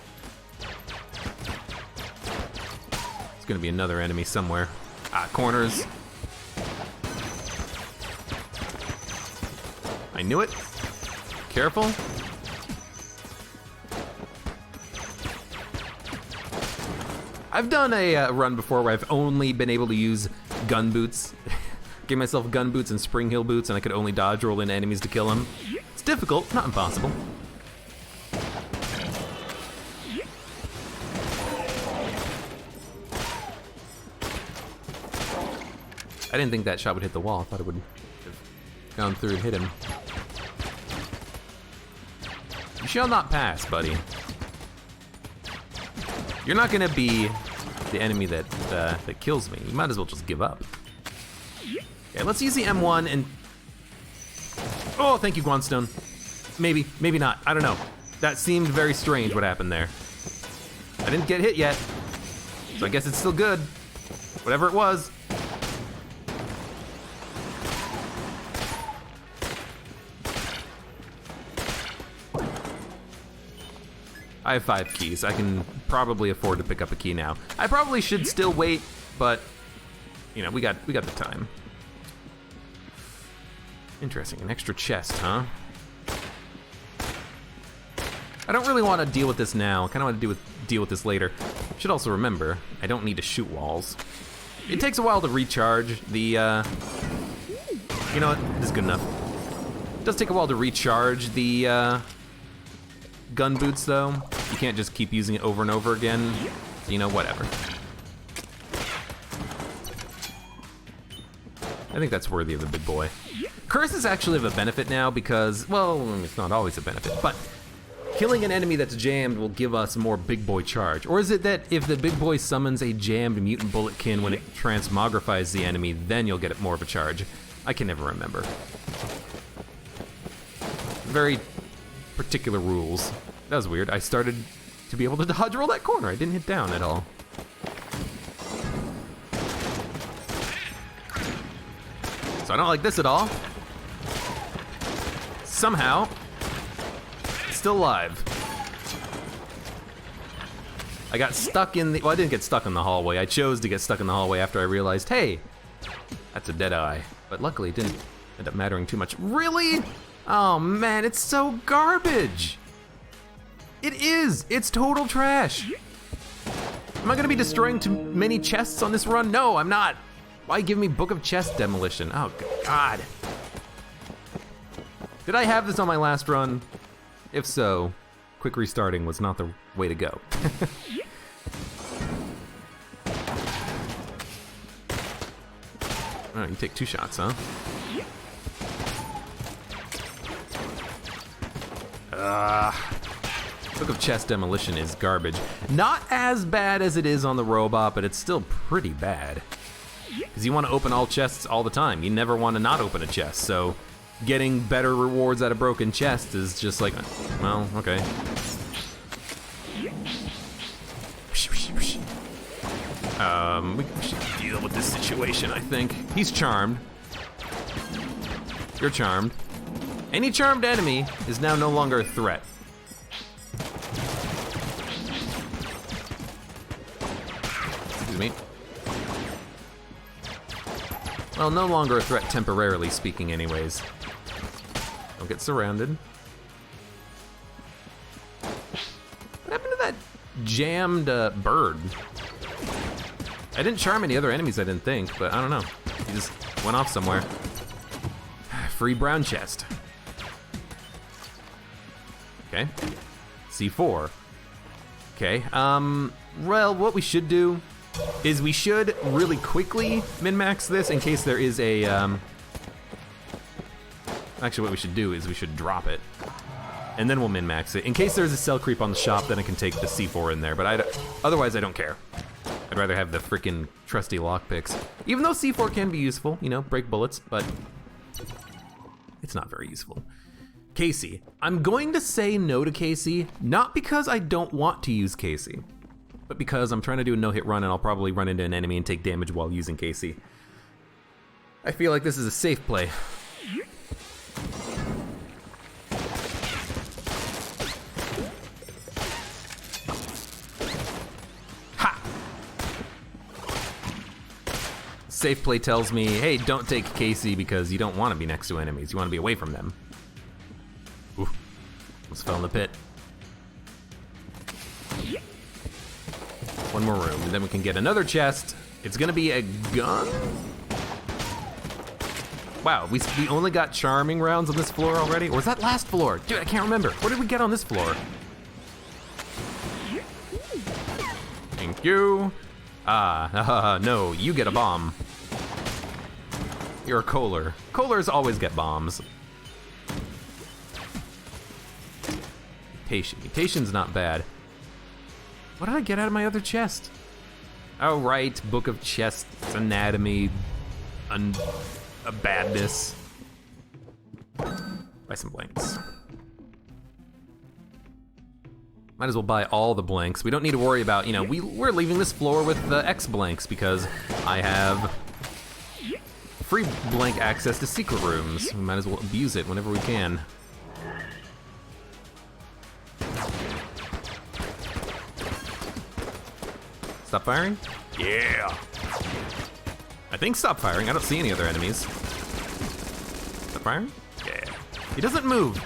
There's gonna be another enemy somewhere. Corners. I knew it. Careful. I've done a run before where I've only been able to use gun boots. Gave myself gun boots and spring heel boots, and I could only dodge roll into enemies to kill them. It's difficult, not impossible. I didn't think that shot would hit the wall. I thought it would have gone through and hit him. You shall not pass, buddy. You're not gonna be the enemy that kills me. You might as well just give up. Okay, let's use the M1 and... Oh, thank you, Guanstone. Maybe, maybe not, I don't know. That seemed very strange what happened there. I didn't get hit yet, so I guess it's still good. Whatever it was. I have 5 keys. I can probably afford to pick up a key now. I probably should still wait, but you know, we got the time. Interesting, an extra chest, huh? I don't really want to deal with this now. I kind of want to deal with this later. Should also remember, I don't need to shoot walls. It takes a while to recharge the, you know what, this is good enough. It does take a while to recharge the, gun boots though. You can't just keep using it over and over again. So, you know, whatever. I think that's worthy of the big boy. Curses actually have a benefit now because, well, it's not always a benefit, but killing an enemy that's jammed will give us more big boy charge. Or is it that if the big boy summons a jammed mutant bulletkin when it transmogrifies the enemy, then you'll get more of a charge? I can never remember. Very particular rules. That was weird. I started to be able to dodge roll that corner. I didn't hit down at all. So I don't like this at all. Somehow, it's still alive. I got stuck in the, well, I didn't get stuck in the hallway. I chose to get stuck in the hallway after I realized, hey, that's a dead eye. But luckily it didn't end up mattering too much. Really? Oh man, it's so garbage. It is, it's total trash. Am I gonna be destroying too many chests on this run? No, I'm not. Why give me Book of Chest Demolition? Oh, God. Did I have this on my last run? If so, quick restarting was not the way to go. Oh, you take 2 shots, huh? Book of Chest Demolition is garbage. Not as bad as it is on the robot, but it's still pretty bad. Because you want to open all chests all the time. You never want to not open a chest, so getting better rewards out of broken chests is just like, well, okay. We should deal with this situation, I think. He's charmed. You're charmed. Any charmed enemy is now no longer a threat. Excuse me. Well, no longer a threat temporarily speaking anyways. Don't get surrounded. What happened to that jammed bird? I didn't charm any other enemies, I didn't think, but I don't know. He just went off somewhere. Free brown chest. Okay. C4. Okay, well, what we should do is we should really quickly min-max this in case there is a, actually what we should do is we should drop it. And then we'll min-max it. In case there's a cell creep on the shop, then I can take the C4 in there, but otherwise I don't care. I'd rather have the frickin' trusty lockpicks. Even though C4 can be useful, you know, break bullets, but it's not very useful. Casey. I'm going to say no to Casey, not because I don't want to use Casey, but because I'm trying to do a no-hit run and I'll probably run into an enemy and take damage while using Casey. I feel like this is a safe play. Safe play tells me, hey, don't take Casey because you don't want to be next to enemies. You want to be away from them. Ooh, almost fell in the pit. One more room, and then we can get another chest. It's gonna be a gun? Wow, we only got charming rounds on this floor already? Or was that last floor? Dude, I can't remember. What did we get on this floor? Thank you. No, you get a bomb. You're a Kohler. Kohlers always get bombs. Mutation. Mutation's not bad. What did I get out of my other chest? Oh, right. Book of Chests, Anatomy, a badness. Buy some blanks. Might as well buy all the blanks. We don't need to worry about, you know, we're leaving this floor with the X blanks because I have free blank access to secret rooms. We might as well abuse it whenever we can. Stop firing? Yeah. I think stop firing. I don't see any other enemies. Stop firing? Yeah. He doesn't move,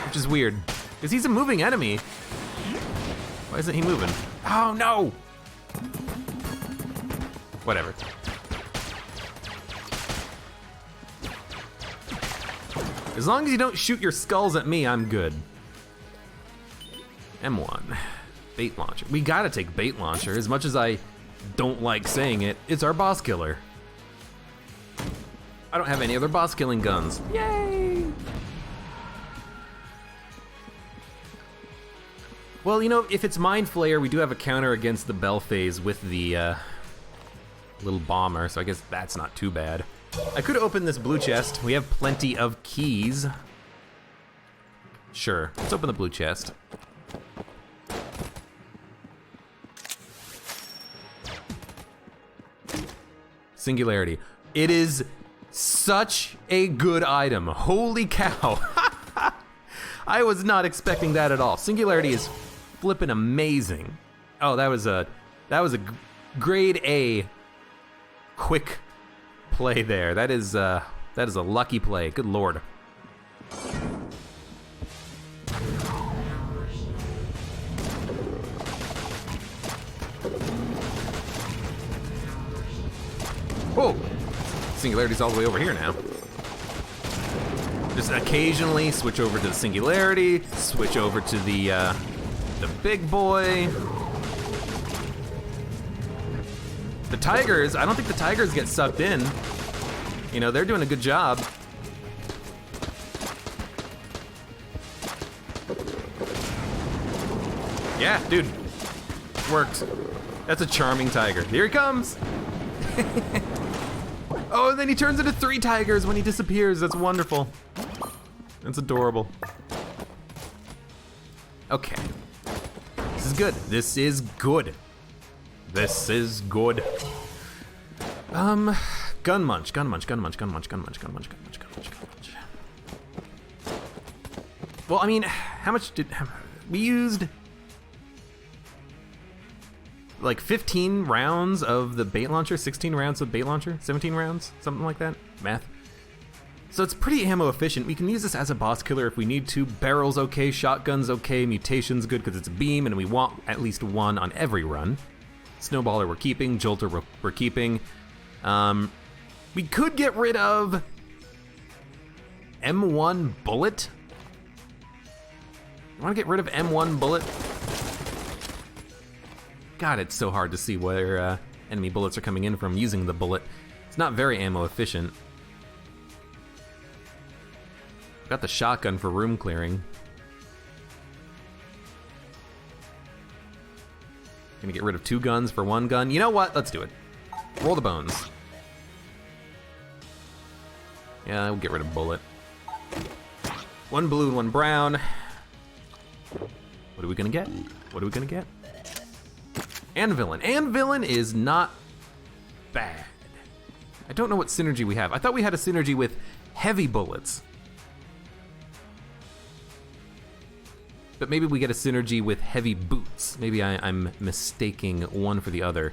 which is weird, because he's a moving enemy. Why isn't he moving? Oh, no! Whatever. As long as you don't shoot your skulls at me, I'm good. M1. Bait launcher. We gotta take bait launcher. As much as I don't like saying it, it's our boss killer. I don't have any other boss killing guns. Yay! Well, you know, if it's Mind Flayer, we do have a counter against the Bell phase with the little bomber, so I guess that's not too bad. I could open this blue chest. We have plenty of keys. Sure, let's open the blue chest. Singularity. It is such a good item. Holy cow. I was not expecting that at all. Singularity is flippin' amazing. Oh, that was a grade A quick play there. That is a lucky play. Good lord. Whoa! Singularity's all the way over here now. Just occasionally switch over to the Singularity, switch over to the big boy. The Tigers, I don't think the Tigers get sucked in. You know, they're doing a good job. Yeah, dude, worked. That's a charming tiger. Here he comes. Oh, and then he turns into 3 tigers when he disappears. That's wonderful. That's adorable. Okay. This is good. This is good. This is good. Gun munch, gun munch, gun munch, gun munch, gun munch, gun munch, gun munch, gun munch, gun munch. Well, I mean, how much did we used? Like 15 rounds of the bait launcher, 16 rounds of bait launcher, 17 rounds, something like that, math. So it's pretty ammo efficient. We can use this as a boss killer if we need to. Barrel's okay, shotgun's okay, mutation's good because it's a beam and we want at least 1 on every run. Snowballer we're keeping, Jolter we're keeping. We could get rid of M1 bullet. I wanna get rid of M1 bullet. God, it's so hard to see where enemy bullets are coming in from using the bullet. It's not very ammo efficient. Got the shotgun for room clearing. Gonna get rid of 2 guns for 1 gun. You know what? Let's do it. Roll the bones. Yeah, we'll get rid of bullet. 1 blue and 1 brown. What are we gonna get? What are we gonna get? And villain. And villain is not bad. I don't know what synergy we have. I thought we had a synergy with heavy bullets. But maybe we get a synergy with heavy boots. Maybe I'm mistaking one for the other.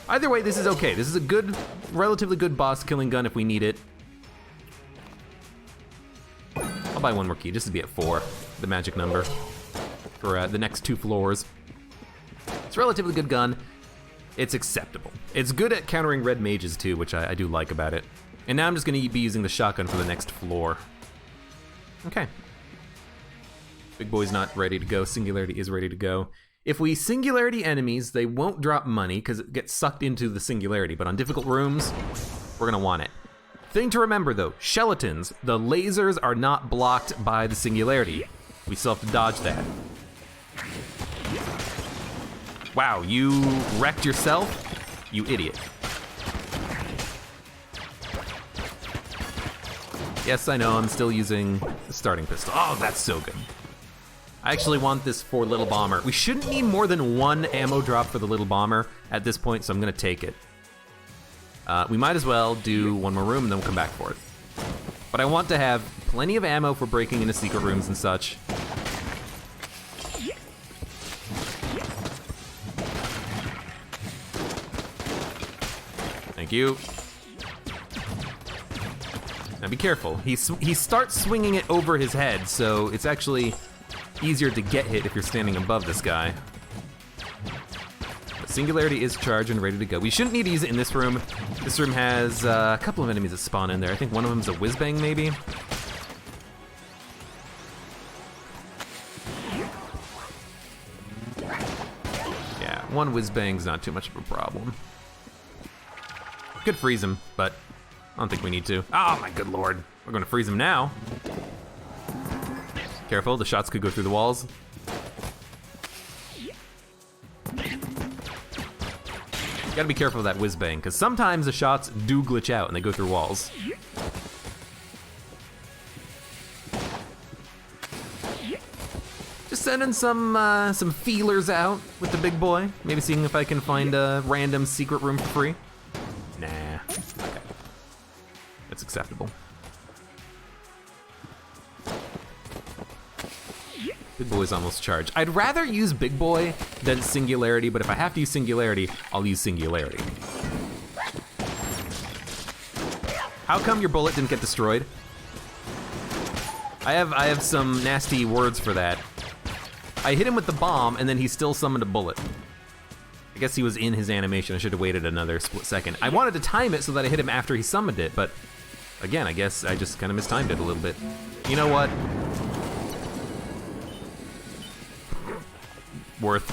Either way, this is okay. This is a good, relatively good boss killing gun if we need it. I'll buy 1 more key just to be at 4, the magic number, for the next 2 floors. It's a relatively good gun. It's acceptable. It's good at countering red mages too, which I do like about it. And now I'm just gonna be using the shotgun for the next floor. Okay. Big boy's not ready to go. Singularity is ready to go. If we Singularity enemies, they won't drop money because it gets sucked into the Singularity, but on difficult rooms, we're gonna want it. Thing to remember though, Skeletons, the lasers are not blocked by the Singularity. We still have to dodge that. Wow, you wrecked yourself? You idiot. Yes, I know, I'm still using the starting pistol. Oh, that's so good. I actually want this for Little Bomber. We shouldn't need more than 1 ammo drop for the Little Bomber at this point, so I'm gonna take it. We might as well do 1 more room and then we'll come back for it. But I want to have plenty of ammo for breaking into secret rooms and such. Thank you. Now be careful. He starts swinging it over his head, so it's actually easier to get hit if you're standing above this guy. The Singularity is charged and ready to go. We shouldn't need to use it in this room. This room has a couple of enemies that spawn in there. I think one of them is a whiz-bang, maybe? Yeah, 1 whiz-bang's not too much of a problem. Could freeze him, but I don't think we need to. Oh my good lord. We're gonna freeze him now. Careful, the shots could go through the walls. You gotta be careful of that whiz-bang, because sometimes the shots do glitch out and they go through walls. Just sending some feelers out with the big boy. Maybe seeing if I can find a random secret room for free. Nah, okay. That's acceptable. Big boy's almost charged. I'd rather use Big Boy than Singularity, but if I have to use Singularity, I'll use Singularity. How come your bullet didn't get destroyed? I have some nasty words for that. I hit him with the bomb, and then he still summoned a bullet. I guess he was in his animation. I should have waited another split second. I wanted to time it so that I hit him after he summoned it, but again, I guess I just kind of mistimed it a little bit. You know what? Worth.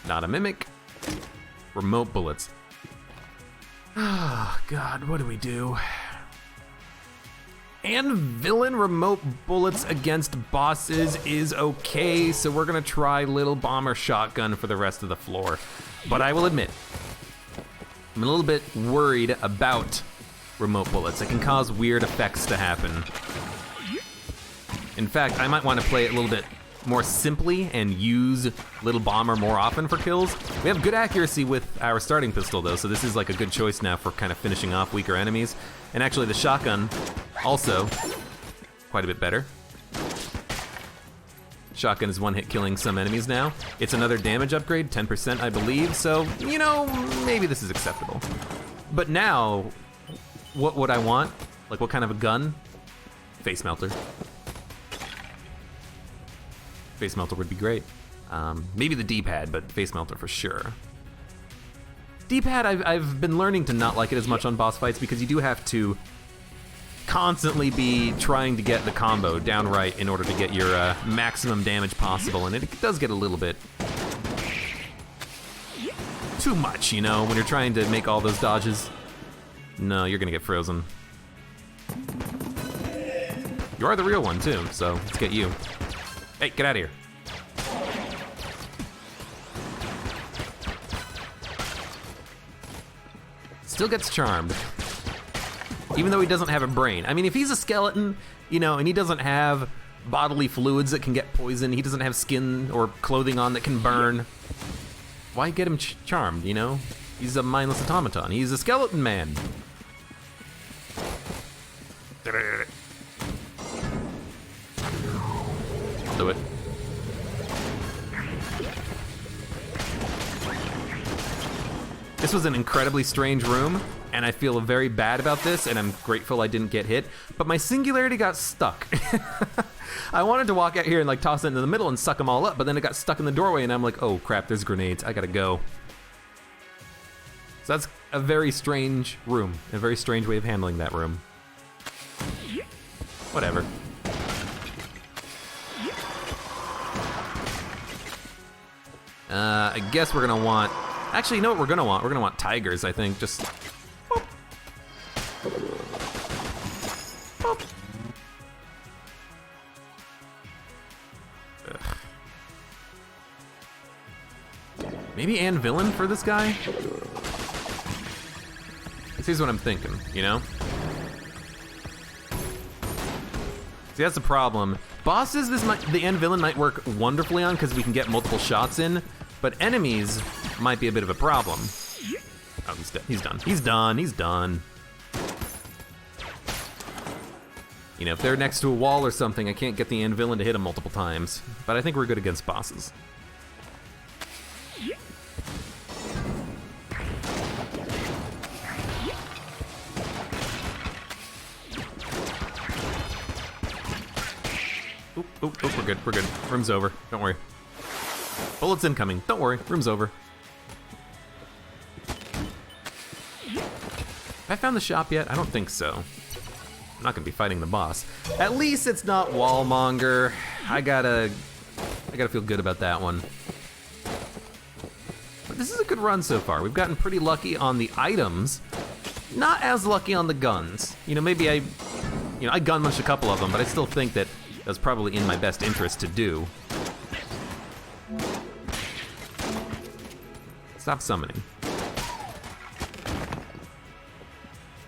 Not a mimic. Remote bullets. Oh, God, what do we do? And villain remote bullets against bosses is okay, so we're gonna try Little Bomber Shotgun for the rest of the floor. But I will admit, I'm a little bit worried about remote bullets. It can cause weird effects to happen. In fact, I might want to play it a little bit more simply and use Little Bomber more often for kills. We have good accuracy with our starting pistol though, so this is like a good choice now for kind of finishing off weaker enemies. And actually the shotgun, also quite a bit better. Shotgun is one hit killing some enemies now. It's another damage upgrade, 10% I believe, so, you know, maybe this is acceptable. But now, what would I want? Like what kind of a gun? Face melter. Face melter would be great. Maybe the D-pad, but face melter for sure. D-pad, I've been learning to not like it as much on boss fights because you do have to constantly be trying to get the combo down right in order to get your maximum damage possible, and it does get a little bit too much, you know, when you're trying to make all those dodges. No, you're gonna get frozen. You are the real one too, so let's get you. Hey, get out of here. Still gets charmed. Even though he doesn't have a brain. I mean, if he's a skeleton, you know, and he doesn't have bodily fluids that can get poison, he doesn't have skin or clothing on that can burn, why get him charmed, you know? He's a mindless automaton. He's a skeleton man. I'll do it. This was an incredibly strange room, and I feel very bad about this, and I'm grateful I didn't get hit, but my singularity got stuck. I wanted to walk out here and like toss it into the middle and suck them all up, but then it got stuck in the doorway, and I'm like, oh crap, there's grenades, I gotta go. So that's a very strange room, a very strange way of handling that room. Whatever. I guess we're gonna want, actually, you know what we're gonna want? We're gonna want tigers, I think, just, boop. Boop. Maybe and villain for this guy? Here's what I'm thinking, you know? See, that's the problem. Bosses, the end villain might work wonderfully on because we can get multiple shots in, but enemies might be a bit of a problem. Oh, he's dead. He's done. He's done. He's done. You know, if they're next to a wall or something, I can't get the end villain to hit him multiple times. But I think we're good against bosses. Oop, we're good, we're good. Room's over, don't worry. Bullets incoming, don't worry, room's over. Have I found the shop yet? I don't think so. I'm not gonna be fighting the boss. At least it's not Wallmonger. I gotta feel good about that one. But this is a good run so far. We've gotten pretty lucky on the items, not as lucky on the guns. You know, maybe I gun munched a couple of them, but I still think that was probably in my best interest to do. Stop summoning.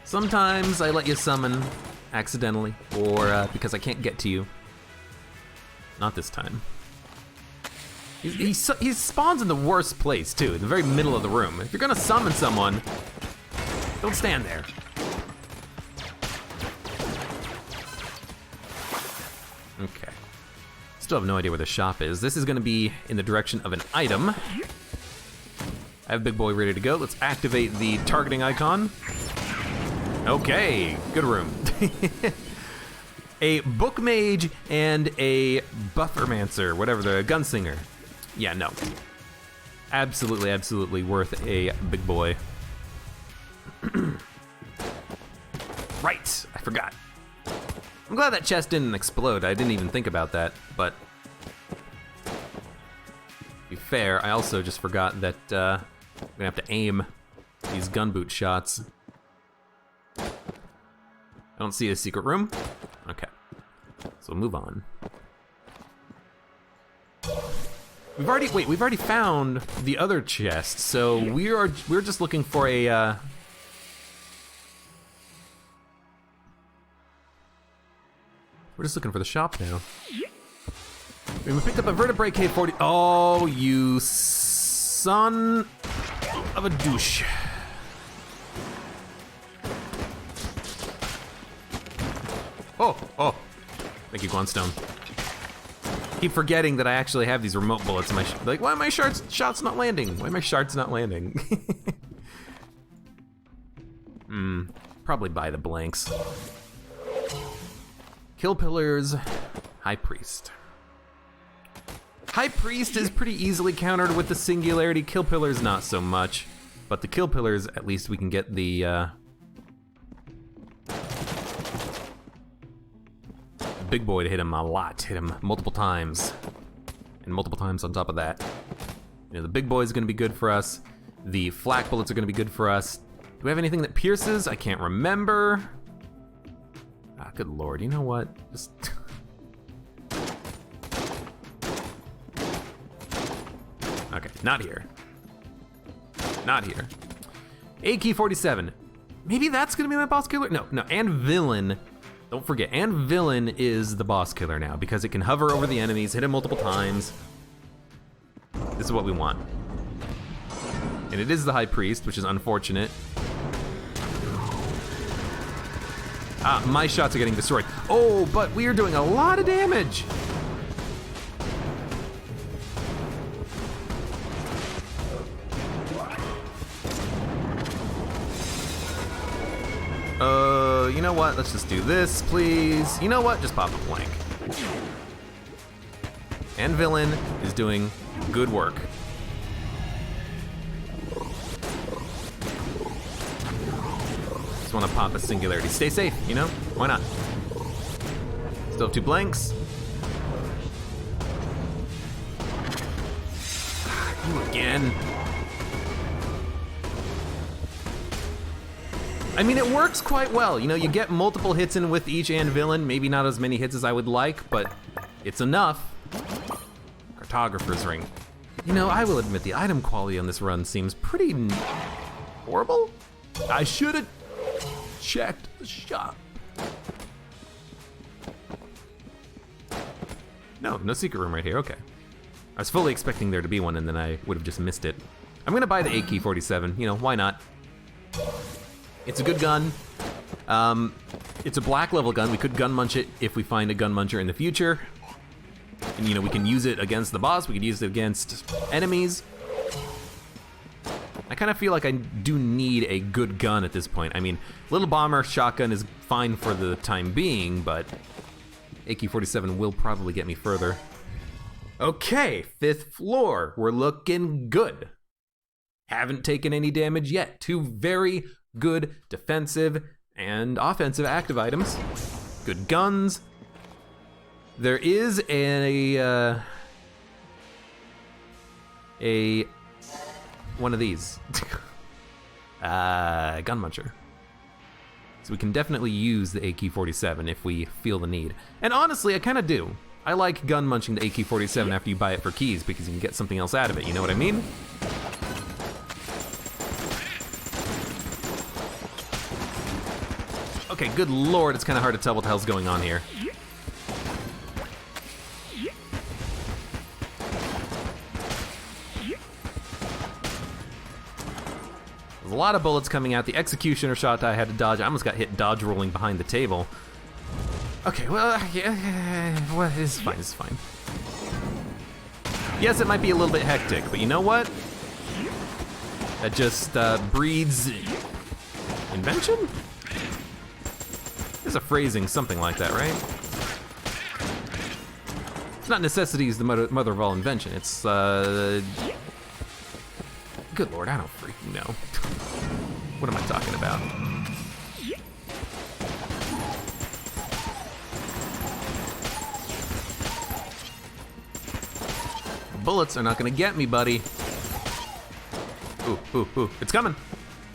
Sometimes I let you summon accidentally, or because I can't get to you. Not this time. He spawns in the worst place too, in the very middle of the room. If you're gonna summon someone, don't stand there. Okay. Still have no idea where the shop is. This is gonna be in the direction of an item. I have Big Boy ready to go. Let's activate the targeting icon. Okay, good room. A book mage and a buffermancer, whatever, the gunslinger. Yeah, no. Absolutely, absolutely worth a big boy. Right, I forgot. I'm glad that chest didn't explode. I didn't even think about that, but to be fair, I also just forgot that I'm gonna have to aim these gunboot shots. I don't see a secret room. Okay, so we'll move on. We've already found the other chest, so we're just looking for a we're just looking for the shop now. We picked up a vertebrae K40. Oh, you son of a douche. Oh. Thank you, Glunstone. Keep forgetting that I actually have these remote bullets in my like, why are my shots not landing? Why are my shards not landing? Probably by the blanks. Kill pillars, High Priest. High Priest is pretty easily countered with the singularity. Kill pillars not so much, but the kill pillars at least we can get the big boy to hit him a lot, hit him multiple times, and multiple times on top of that. You know, the big boy is gonna be good for us. The flak bullets are gonna be good for us. Do we have anything that pierces? I can't remember. Ah, good lord, you know what? Just... Okay, not here. Not here. AK-47. Maybe that's gonna be my boss killer? No, and villain. Don't forget, and villain is the boss killer now because it can hover over the enemies, hit him multiple times. This is what we want. And it is the High Priest, which is unfortunate. Ah, my shots are getting destroyed. Oh, but we are doing a lot of damage. You know what? Let's just do this, please. You know what? Just pop a blank. And villain is doing good work. Just want to pop a singularity. Stay safe, you know? Why not? Still have 2 blanks. You again. I mean, it works quite well. You know, you get multiple hits in with each and villain. Maybe not as many hits as I would like, but it's enough. Cartographer's ring. You know, I will admit the item quality on this run seems pretty horrible. I should have checked the shop. No secret room right here, okay. I was fully expecting there to be one and then I would have just missed it. I'm gonna buy the AK-47, you know, why not? It's a good gun. It's a black level gun. We could gun munch it if we find a gun muncher in the future. And you know, we can use it against the boss, we could use it against enemies. I kind of feel like I do need a good gun at this point. I mean, little bomber shotgun is fine for the time being, but AK-47 will probably get me further. Okay, 5th floor. We're looking good. Haven't taken any damage yet. 2 very good defensive and offensive active items. Good guns. There is a one of these. Gun muncher. So we can definitely use the AK-47 if we feel the need. And honestly, I kind of do. I like gun munching the AK-47 after you buy it for keys because you can get something else out of it, you know what I mean? Okay, good lord, it's kind of hard to tell what the hell's going on here. There's a lot of bullets coming out. The executioner shot I had to dodge. I almost got hit dodge rolling behind the table. Okay, well, yeah, well, it's fine, it's fine. Yes, it might be a little bit hectic, but you know what? That just breeds invention? There's a phrasing, something like that, right? not necessity is the mother of all invention. It's, good lord, I don't freaking know. What am I talking about? Bullets are not gonna get me, buddy. Ooh, ooh, ooh, it's coming.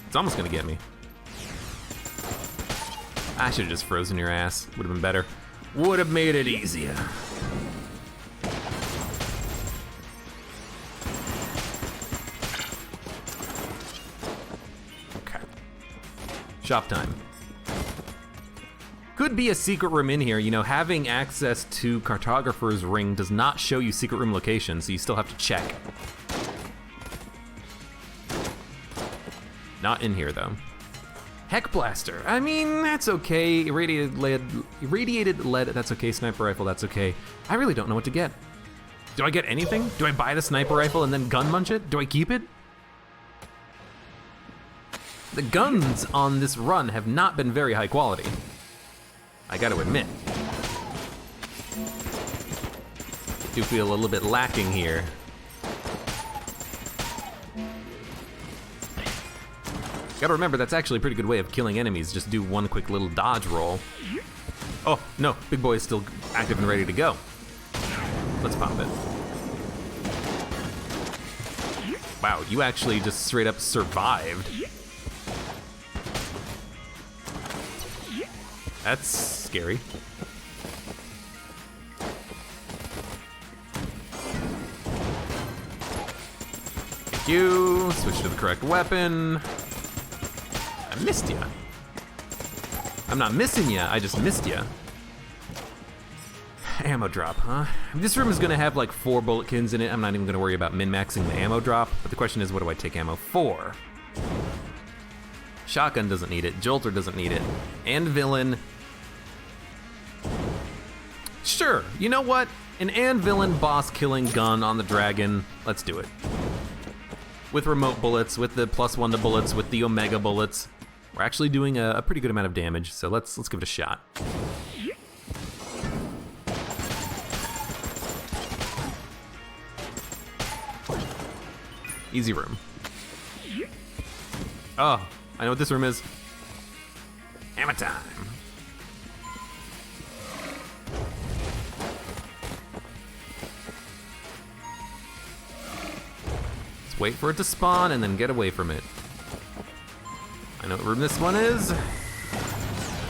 It's almost gonna get me. I should've just frozen your ass. Would've been better. Would've made it easier. Okay. Shop time. Could be a secret room in here. You know, having access to Cartographer's Ring does not show you secret room locations, so you still have to check. Not in here, though. Heck Blaster. I mean, that's okay. Irradiated lead, that's okay. Sniper rifle, that's okay. I really don't know what to get. Do I get anything? Do I buy the sniper rifle and then gun munch it? Do I keep it? The guns on this run have not been very high quality. I gotta admit. Do feel a little bit lacking here. Gotta remember, that's actually a pretty good way of killing enemies. Just do one quick little dodge roll. Oh, no, big boy is still active and ready to go. Let's pop it. Wow, you actually just straight up survived. That's scary. Thank you. Switch to the correct weapon. I missed ya. I'm not missing ya, I just missed ya. Ammo drop, huh? This room is gonna have like 4 bulletkins in it. I'm not even gonna worry about min-maxing the ammo drop, but the question is, what do I take ammo for? Shotgun doesn't need it, Jolter doesn't need it, and Villain. Sure, you know what? An Villain boss killing gun on the dragon, let's do it. With remote bullets, with the +1 to bullets, with the Omega bullets. We're actually doing a pretty good amount of damage, so let's give it a shot. Easy room. Oh, I know what this room is. Hammer time. Let's wait for it to spawn and then get away from it. I know what room this one is.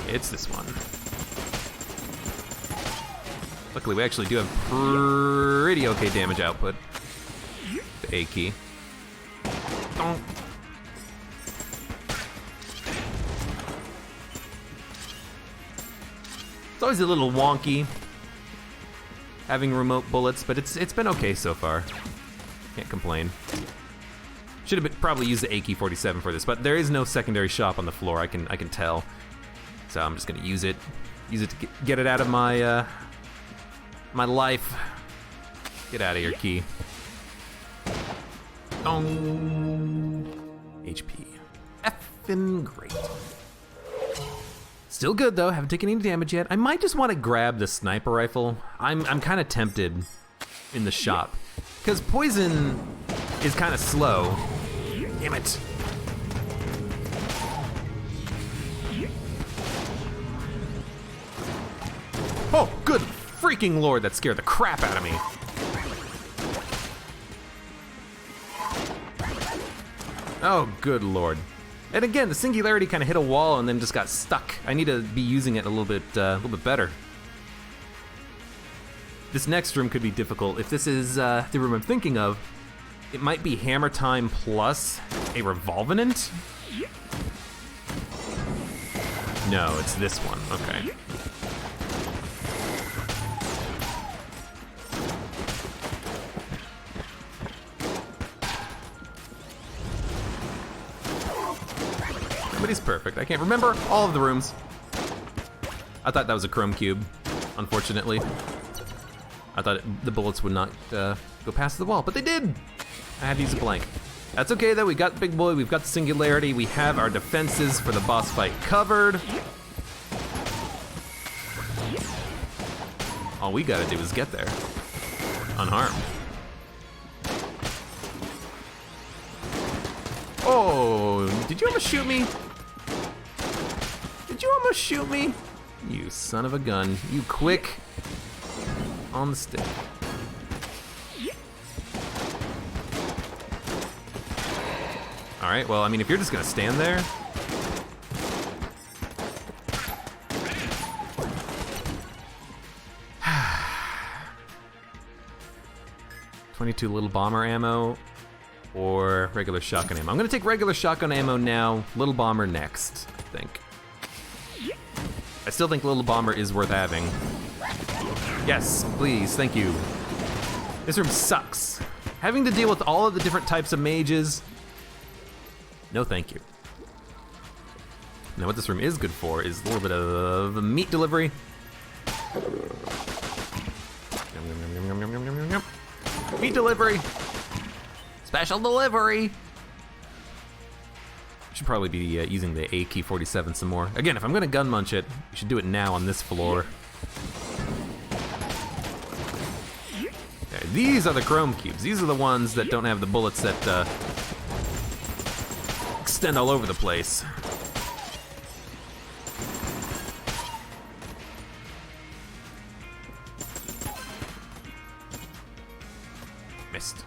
It's this one. Luckily, we actually do have pretty okay damage output. The A key. Don't. It's always a little wonky having remote bullets, but it's been okay so far. Can't complain. Should have probably used the AK-47 for this, but there is no secondary shop on the floor. I can tell, so I'm just gonna use it to get it out of my my life. Get out of here, key. HP. Effing great. Still good though. Haven't taken any damage yet. I might just want to grab the sniper rifle. I'm kind of tempted in the shop because poison is kind of slow. Damn it. Oh, good freaking lord, that scared the crap out of me. Oh, good lord. And again, the singularity kind of hit a wall and then just got stuck. I need to be using it a little bit better. This next room could be difficult. If this is the room I'm thinking of, it might be hammer time plus a revolvent. No, it's this one. Okay. Nobody's perfect. I can't remember all of the rooms. I thought that was a chrome cube, unfortunately. I thought the bullets would not go past the wall, but they did. I had to use a blank. That's okay though, we got the big boy, we've got the singularity, we have our defenses for the boss fight covered. All we gotta do is get there. unharmed. Oh, did you almost shoot me? Did you almost shoot me? You son of a gun. You quick on the stick. All right, well, I mean, if you're just gonna stand there. 22 little bomber ammo or regular shotgun ammo. I'm gonna take regular shotgun ammo now, little bomber next, I think. I still think little bomber is worth having. Yes, please, thank you. This room sucks. Having to deal with all of the different types of mages, no thank you. Now what this room is good for is a little bit of meat delivery. Meat delivery! Special delivery! Should probably be using the AK-47 some more. Again, if I'm gonna gun munch it, you should do it now on this floor. Okay, these are the chrome cubes. These are the ones that don't have the bullets that extend all over the place. Missed.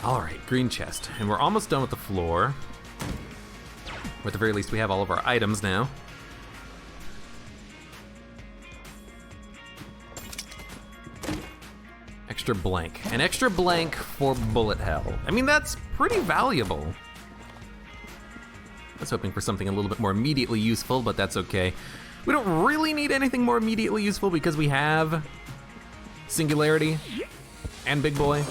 All right, green chest. And we're almost done with the floor. Or at the very least, we have all of our items now. Extra blank. An extra blank for bullet hell. I mean, that's pretty valuable. I was hoping for something a little bit more immediately useful, but that's okay. We don't really need anything more immediately useful because we have Singularity and Big Boy.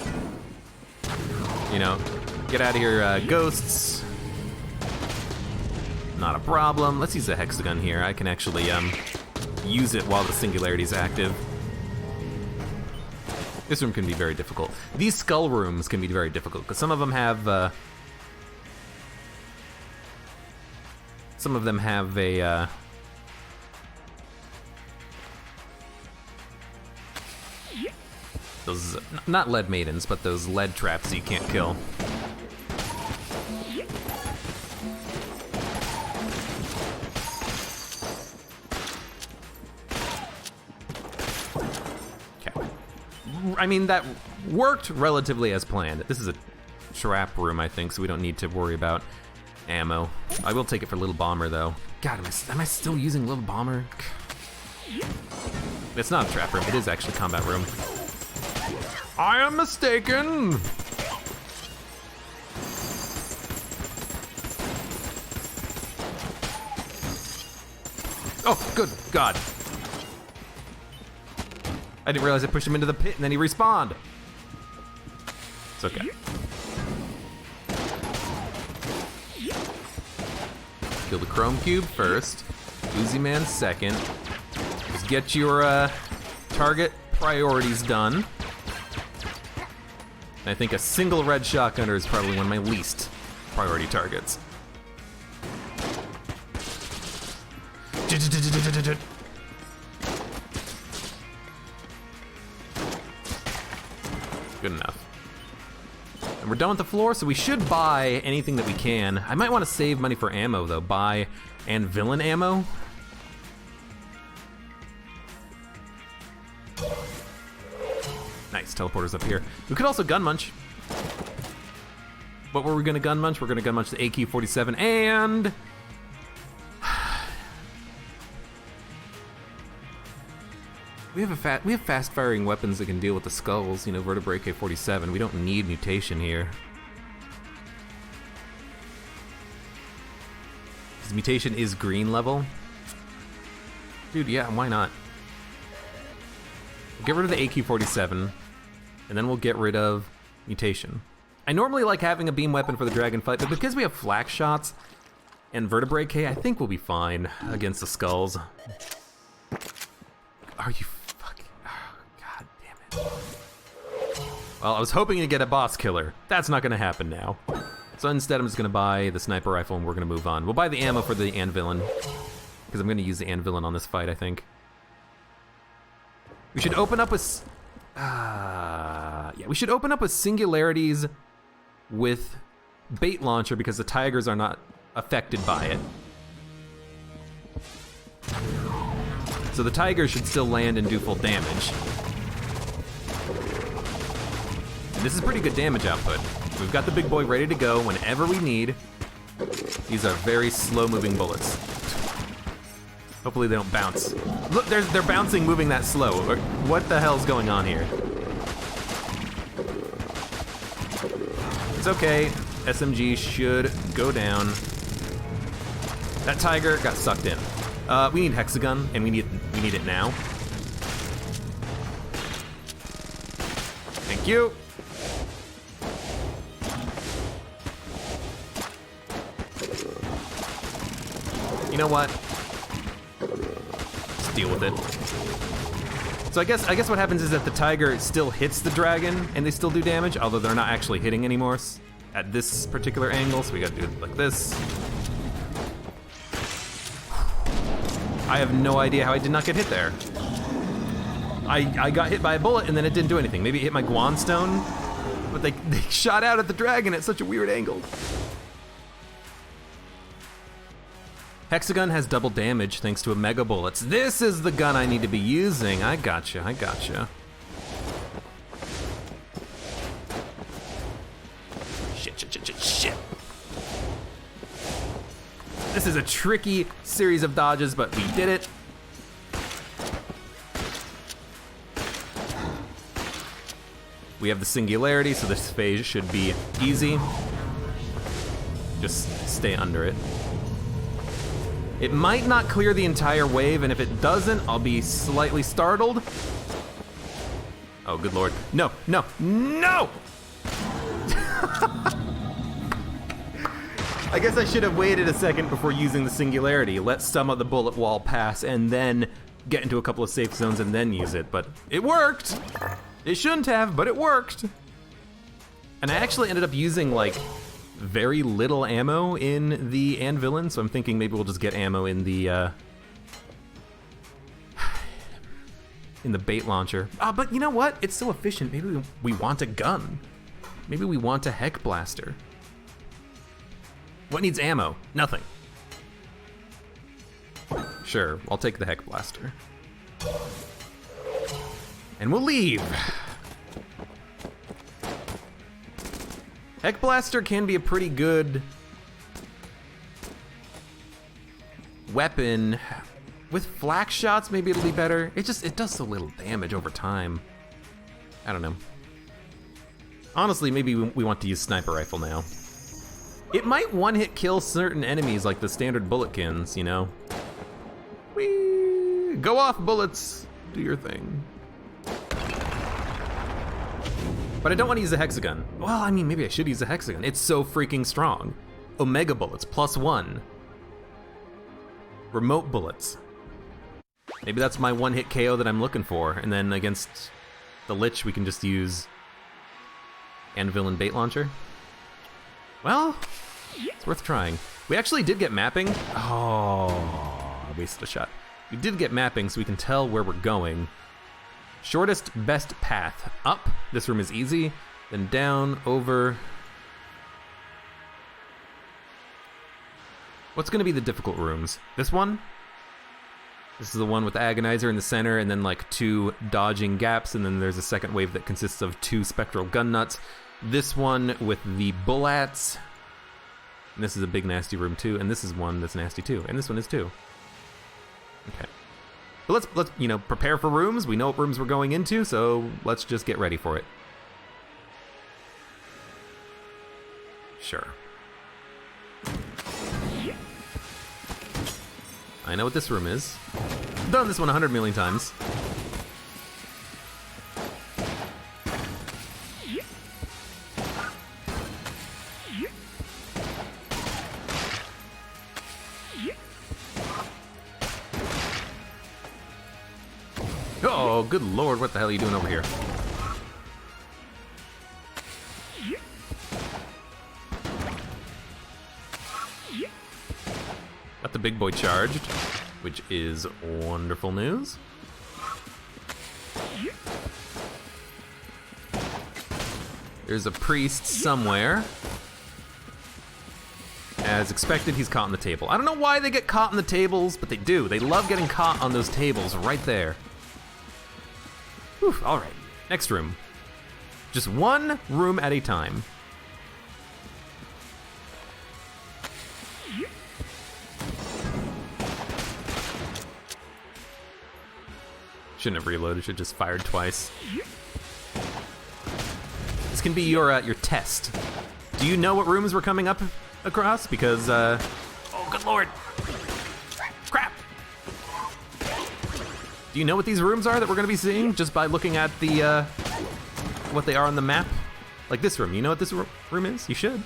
You know, get out of here, ghosts. Not a problem. Let's use a hexagon here. I can actually use it while the Singularity is active. This room can be very difficult. These skull rooms can be very difficult because some of them have a those, not lead maidens, but those lead traps you can't kill. Okay. I mean, that worked relatively as planned. This is a trap room, I think, so we don't need to worry about ammo. I will take it for Little Bomber, though. God, am I still using Little Bomber? It's not a trap room, it is actually combat room. I am mistaken! Oh, good God. I didn't realize I pushed him into the pit and then he respawned. It's okay. Kill the chrome cube first. Uzi Man second. Just get your target priorities done. I think a single red shotgunner is probably one of my least priority targets. Good enough. And we're done with the floor, so we should buy anything that we can. I might want to save money for ammo, though. Buy and villain ammo. Nice, teleporter's up here. We could also gun munch. What were we gonna gun munch? We're gonna gun munch the AK-47 and... we have fast-firing weapons that can deal with the skulls, you know, vertebrae AK-47. We don't need mutation here. Because mutation is green level. Dude, yeah, why not? We'll get rid of the AK-47, and then we'll get rid of mutation. I normally like having a beam weapon for the dragon fight, but because we have flak shots and vertebrae K, I think we'll be fine against the skulls. Are you fucking... oh, God damn it. Well, I was hoping to get a boss killer. That's not gonna happen now. So instead I'm just gonna buy the sniper rifle and we're gonna move on. We'll buy the ammo for the Anvilin, because I'm gonna use the Anvilin on this fight, I think. We should open up with, yeah, we should open up with singularities with bait launcher because the tigers are not affected by it. So the tigers should still land and do full damage. And this is pretty good damage output. We've got the big boy ready to go whenever we need. These are very slow moving bullets. Hopefully they don't bounce. Look, they're bouncing moving that slow. What the hell's going on here? It's okay. SMG should go down. That tiger got sucked in. We need hexagon, and we need it now. Thank you. You know what? Just deal with it. So I guess what happens is that the tiger still hits the dragon, and they still do damage, although they're not actually hitting anymore at this particular angle. So we gotta do it like this. I have no idea how I did not get hit there. I got hit by a bullet and then it didn't do anything. Maybe it hit my Guan stone, but they shot out at the dragon at such a weird angle. Hexagon has double damage thanks to a mega bullets. This is the gun I need to be using. I gotcha, I gotcha. Shit. This is a tricky series of dodges, but we did it. We have the singularity, so this phase should be easy. Just stay under it. It might not clear the entire wave, and if it doesn't, I'll be slightly startled. Oh, good lord. No, no, no! I guess I should have waited a second before using the singularity, let some of the bullet wall pass, and then get into a couple of safe zones and then use it, but it worked! It shouldn't have, but it worked! And I actually ended up using, like, very little ammo in the Anvilin, so I'm thinking maybe we'll just get ammo in the bait launcher. But you know what? It's so efficient. Maybe we want a gun. Maybe we want a heck blaster. What needs ammo? Nothing. Sure, I'll take the heck blaster. And we'll leave. Heck blaster can be a pretty good weapon. With flak shots, maybe it'll be better. It does so little damage over time. I don't know. Honestly, maybe we want to use sniper rifle now. It might one-hit kill certain enemies like the standard bulletkins, you know? Whee! Go off, bullets! Do your thing. But I don't want to use a hexagon. Well, I mean, maybe I should use a hexagon. It's so freaking strong. Omega bullets, +1. Remote bullets. Maybe that's my one-hit KO that I'm looking for, and then against the Lich, we can just use Anvilin bait launcher. Well, it's worth trying. We actually did get mapping. Oh, I wasted a shot. We did get mapping so we can tell where we're going. Shortest, best path. Up, this room is easy. Then down, over. What's gonna be the difficult rooms? This one? This is the one with the Agonizer in the center and then like 2 dodging gaps, and then there's a second wave that consists of 2 spectral gun nuts. This one with the bullets. And this is a big nasty room too, and this is one that's nasty too, and this one is too. Okay. But let's you know, prepare for rooms. We know what rooms we're going into, so let's just get ready for it. Sure. I know what this room is. I've done this one 100 million times. Oh, good lord, what the hell are you doing over here? Got the big boy charged, which is wonderful news. There's a priest somewhere. As expected, he's caught on the table. I don't know why they get caught on the tables, but they do. They love getting caught on those tables right there. Whew, all right, next room. Just one room at a time. Shouldn't have reloaded, should have just fired twice. This can be your test. Do you know what rooms we're coming up across? Because, oh, good lord. Crap. Do you know what these rooms are that we're gonna be seeing just by looking at the, what they are on the map? Like this room, you know what this room is? You should.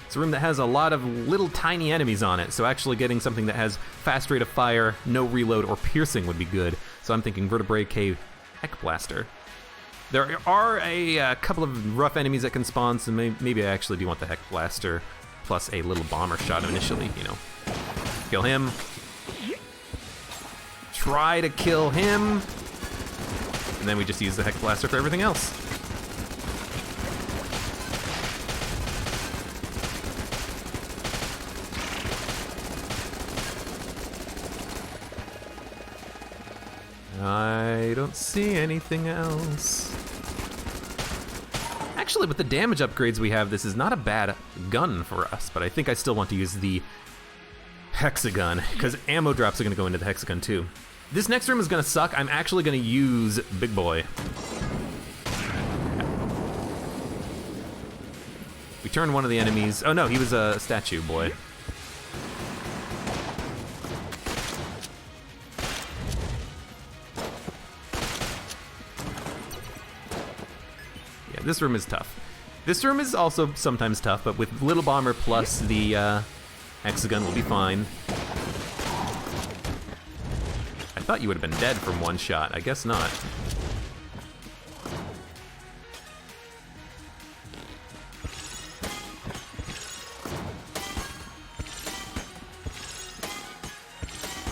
It's a room that has a lot of little tiny enemies on it, so actually getting something that has fast rate of fire, no reload, or piercing would be good. So I'm thinking Vertebrae Cave Heck Blaster. There are a couple of rough enemies that can spawn, so maybe I actually do want the Heck Blaster plus a little bomber shot initially, you know. Kill him. Try to kill him. And then we just use the Heck Blaster for everything else. I don't see anything else. Actually, with the damage upgrades we have, this is not a bad gun for us, but I think I still want to use the hexagun, because ammo drops are going to go into the hexagun too. This next room is going to suck. I'm actually going to use Big Boy. We turned one of the enemies. Oh no, he was a statue boy. This room is tough. This room is also sometimes tough, but with Little Bomber plus the hexagun, we'll be fine. I thought you would have been dead from one shot. I guess not.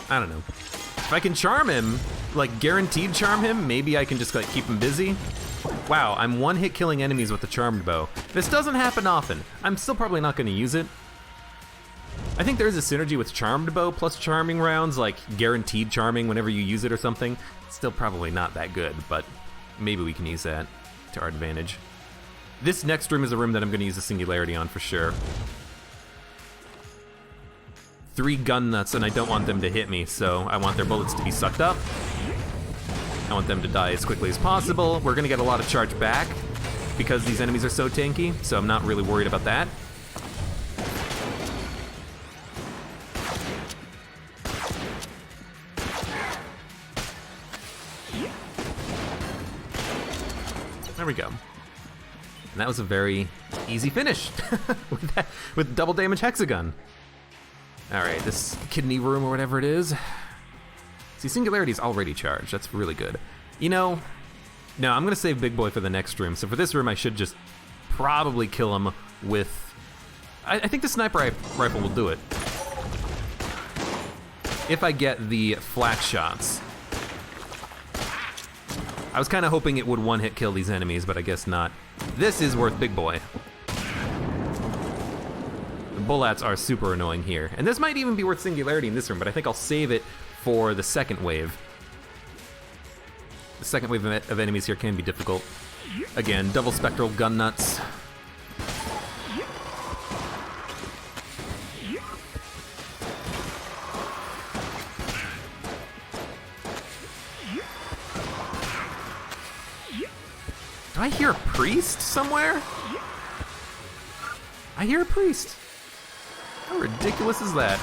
I don't know. If I can charm him, like guaranteed charm him, maybe I can just like keep him busy. Wow, I'm one-hit killing enemies with the charmed bow. This doesn't happen often. I'm still probably not going to use it. I think there is a synergy with charmed bow plus charming rounds, like guaranteed charming whenever you use it or something. It's still probably not that good, but maybe we can use that to our advantage. This next room is a room that I'm going to use the singularity on for sure. 3 gun nuts, and I don't want them to hit me, so I want their bullets to be sucked up. I want them to die as quickly as possible. We're gonna get a lot of charge back because these enemies are so tanky, so I'm not really worried about that. There we go. And that was a very easy finish with double damage hexagon. All right, this kidney room or whatever it is. See, Singularity's already charged. That's really good. You know, no, I'm gonna save Big Boy for the next room. So for this room, I should just probably kill him with... I think the sniper rifle will do it. If I get the flash shots. I was kind of hoping it would one-hit kill these enemies, but I guess not. This is worth Big Boy. The bullets are super annoying here. And this might even be worth Singularity in this room, but I think I'll save it for the second wave. The second wave of enemies here can be difficult. Again, double spectral gun nuts. Do I hear a priest somewhere? I hear a priest. How ridiculous is that?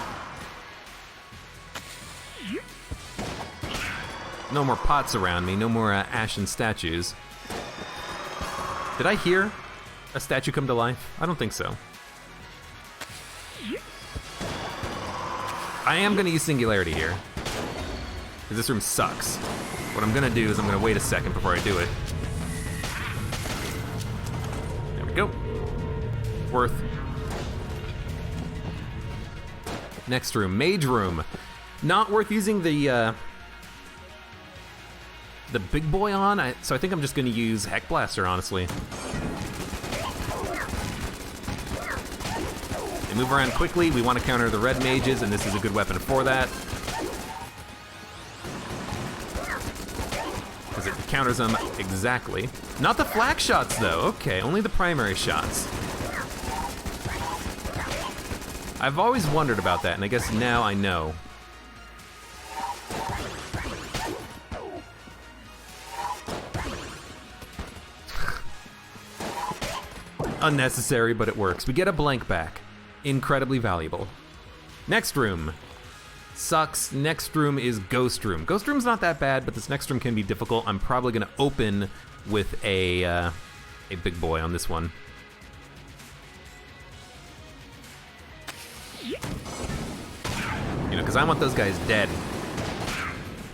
No more pots around me, no more ashen statues. Did I hear a statue come to life? I don't think so. I am gonna use Singularity here, because this room sucks. What I'm gonna do is I'm gonna wait a second before I do it. There we go. Worth. Next room, Mage Room. Not worth using the Big Boy on, so I think I'm just gonna use Heck Blaster, honestly. They move around quickly. We want to counter the red mages, and this is a good weapon for that. Because it counters them exactly. Not the flak shots, though. Okay, only the primary shots. I've always wondered about that, and I guess now I know. Unnecessary, but it works. We get a blank back. Incredibly valuable. Next room. Sucks. Next room is Ghost Room. Ghost Room's not that bad, but this next room can be difficult. I'm probably gonna open with a big boy on this one. You know, because I want those guys dead.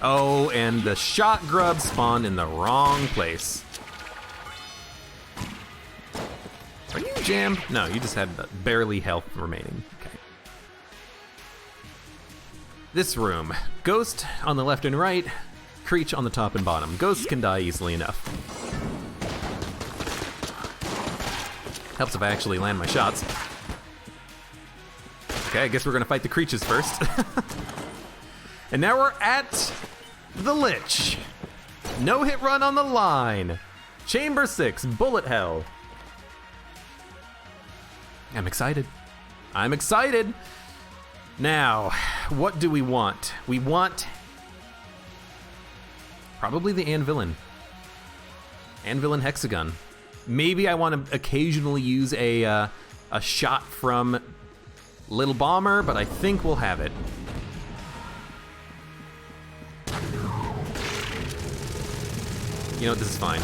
Oh, and the shot grub spawned in the wrong place. Are you jammed? No, you just had barely health remaining. Okay. This room. Ghost on the left and right, Creech on the top and bottom. Ghosts can die easily enough. Helps if I actually land my shots. Okay, I guess we're gonna fight the Creeches first. And now we're at the Lich. No hit run on the line. Chamber 6, bullet hell. I'm excited. I'm excited. Now, what do we want? We want probably the Anvilin. Anvilin Hexagon. Maybe I want to occasionally use a shot from Little Bomber, but I think we'll have it. You know what, this is fine.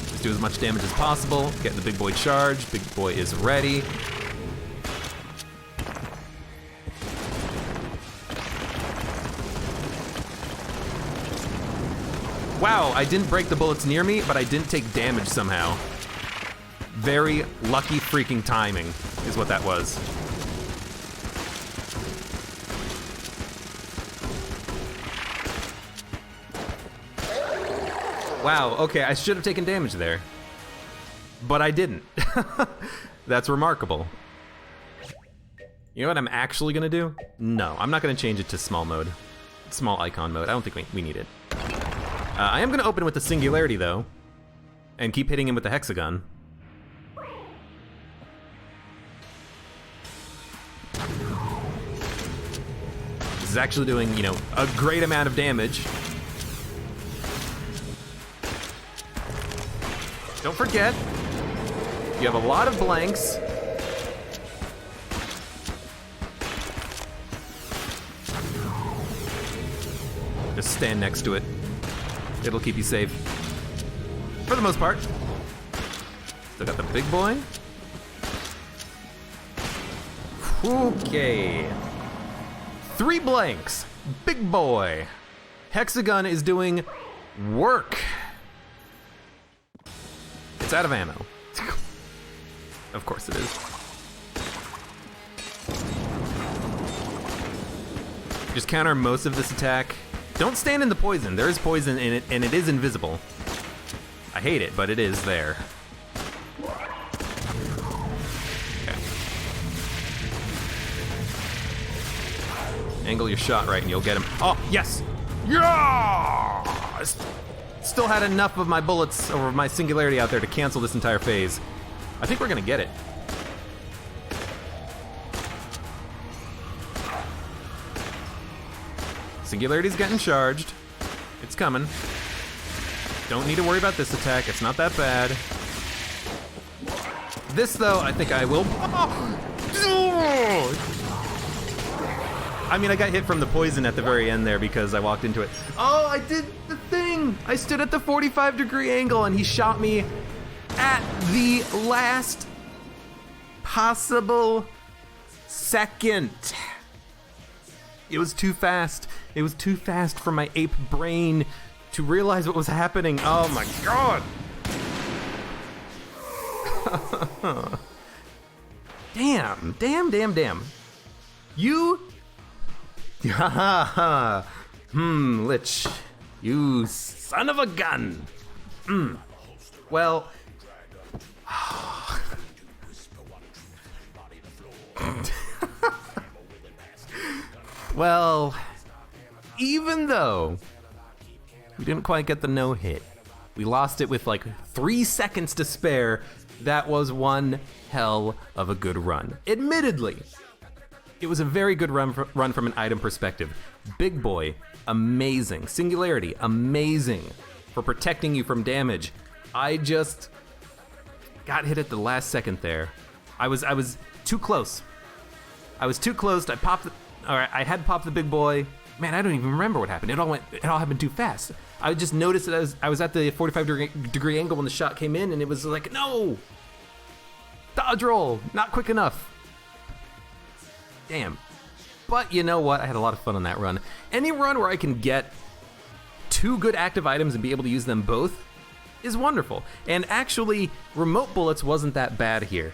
Let's do as much damage as possible, get the big boy charged. Big boy is ready. Wow, I didn't break the bullets near me, but I didn't take damage somehow. Very lucky freaking timing is what that was. Wow, okay, I should have taken damage there. But I didn't. That's remarkable. You know what I'm actually gonna do? No, I'm not gonna change it to small mode. Small icon mode, I don't think we need it. I am gonna open with the Singularity though, and keep hitting him with the Hexagon. This is actually doing, you know, a great amount of damage. Don't forget, you have a lot of blanks. Just stand next to it. It'll keep you safe. For the most part. Still got the big boy. Okay. 3 blanks. Big boy. Hexagon is doing work. It's out of ammo. Of course it is. Just counter most of this attack. Don't stand in the poison. There is poison in it, and it is invisible. I hate it, but it is there. Okay. Angle your shot right, and you'll get him. Oh, yes! Yeah! Still had enough of my bullets or my Singularity out there to cancel this entire phase. I think we're gonna get it. Singularity's getting charged. It's coming. Don't need to worry about this attack. It's not that bad. This, though, I think I will. I mean, I got hit from the poison at the very end there because I walked into it. Oh, I did the thing! I stood at the 45-degree angle and he shot me at the last possible second. It was too fast. It was too fast for my ape brain to realize what was happening. Oh my god! Damn. You... Lich. You son of a gun. Well... Well, even though we didn't quite get the no-hit, we lost it with like 3 seconds to spare. That was one hell of a good run. Admittedly, it was a very good run from an item perspective. Big Boy, amazing. Singularity, amazing for protecting you from damage. I just got hit at the last second there. I was too close. I was too close. I had popped the Big Boy. Man, I don't even remember what happened. It all happened too fast. I just noticed that I was at the 45-degree angle when the shot came in, and it was like, no! Dodge roll, not quick enough. Damn. But you know what? I had a lot of fun on that run. Any run where I can get 2 good active items and be able to use them both is wonderful. And actually, remote bullets wasn't that bad here.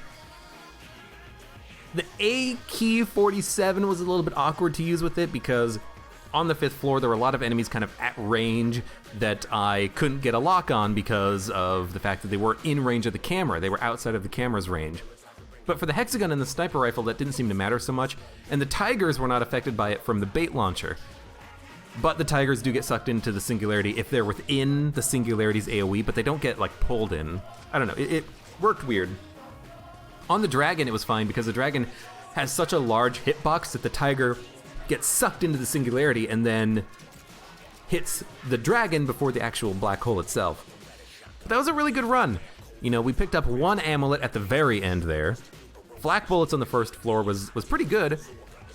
The AK-47 was a little bit awkward to use with it because on the 5th floor, there were a lot of enemies kind of at range that I couldn't get a lock on because of the fact that they weren't in range of the camera. They were outside of the camera's range. But for the hexagon and the sniper rifle, that didn't seem to matter so much, and the tigers were not affected by it from the bait launcher. But the tigers do get sucked into the singularity if they're within the singularity's AoE, but they don't get like pulled in. I don't know, it worked weird. On the dragon, it was fine because the dragon has such a large hitbox that the tiger gets sucked into the singularity and then hits the dragon before the actual black hole itself. But that was a really good run. You know, we picked up 1 amulet at the very end there. Flak bullets on the 1st floor was pretty good,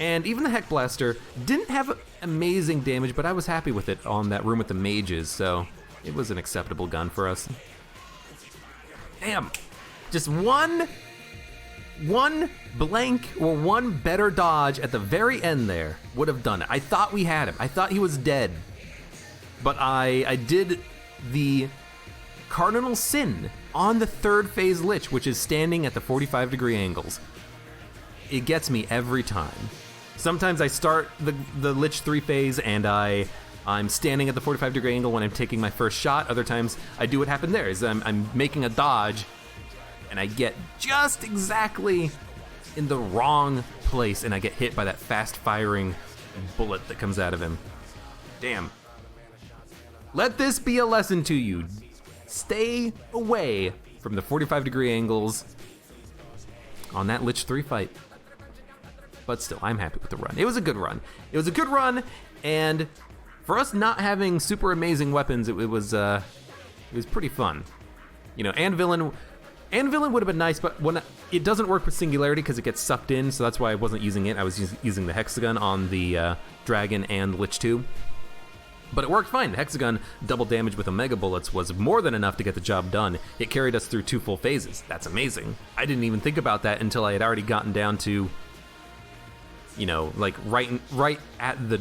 and even the Heck Blaster didn't have amazing damage, but I was happy with it on that room with the mages, so it was an acceptable gun for us. Damn, just one blank or one better dodge at the very end there would have done it. I thought we had him. I thought he was dead. But I did the cardinal sin on the 3rd phase Lich, which is standing at the 45-degree angles. It gets me every time. Sometimes I start the Lich 3 phase and I'm standing at the 45-degree angle when I'm taking my first shot. Other times I do what happened there, is I'm making a dodge and I get just exactly in the wrong place and I get hit by that fast-firing bullet that comes out of him. Damn. Let this be a lesson to you. Stay away from the 45-degree angles on that Lich 3 fight. But still, I'm happy with the run. It was a good run. It was a good run, and for us not having super amazing weapons, it was pretty fun. You know, and villain would have been nice, but when it doesn't work with singularity because it gets sucked in, so that's why I wasn't using it. I was using the hexagon on the dragon and Lich 2. But it worked fine. The hexagon double damage with Omega bullets was more than enough to get the job done. It carried us through 2 full phases. That's amazing. I didn't even think about that until I had already gotten down to, you know, like right at the...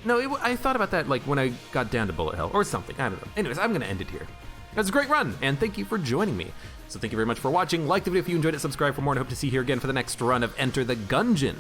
No, I thought about that like when I got down to bullet hell or something. I don't know. Anyways, I'm gonna end it here. It was a great run, and thank you for joining me. So thank you very much for watching. Like the video if you enjoyed it, subscribe for more, and I hope to see you here again for the next run of Enter the Gungeon.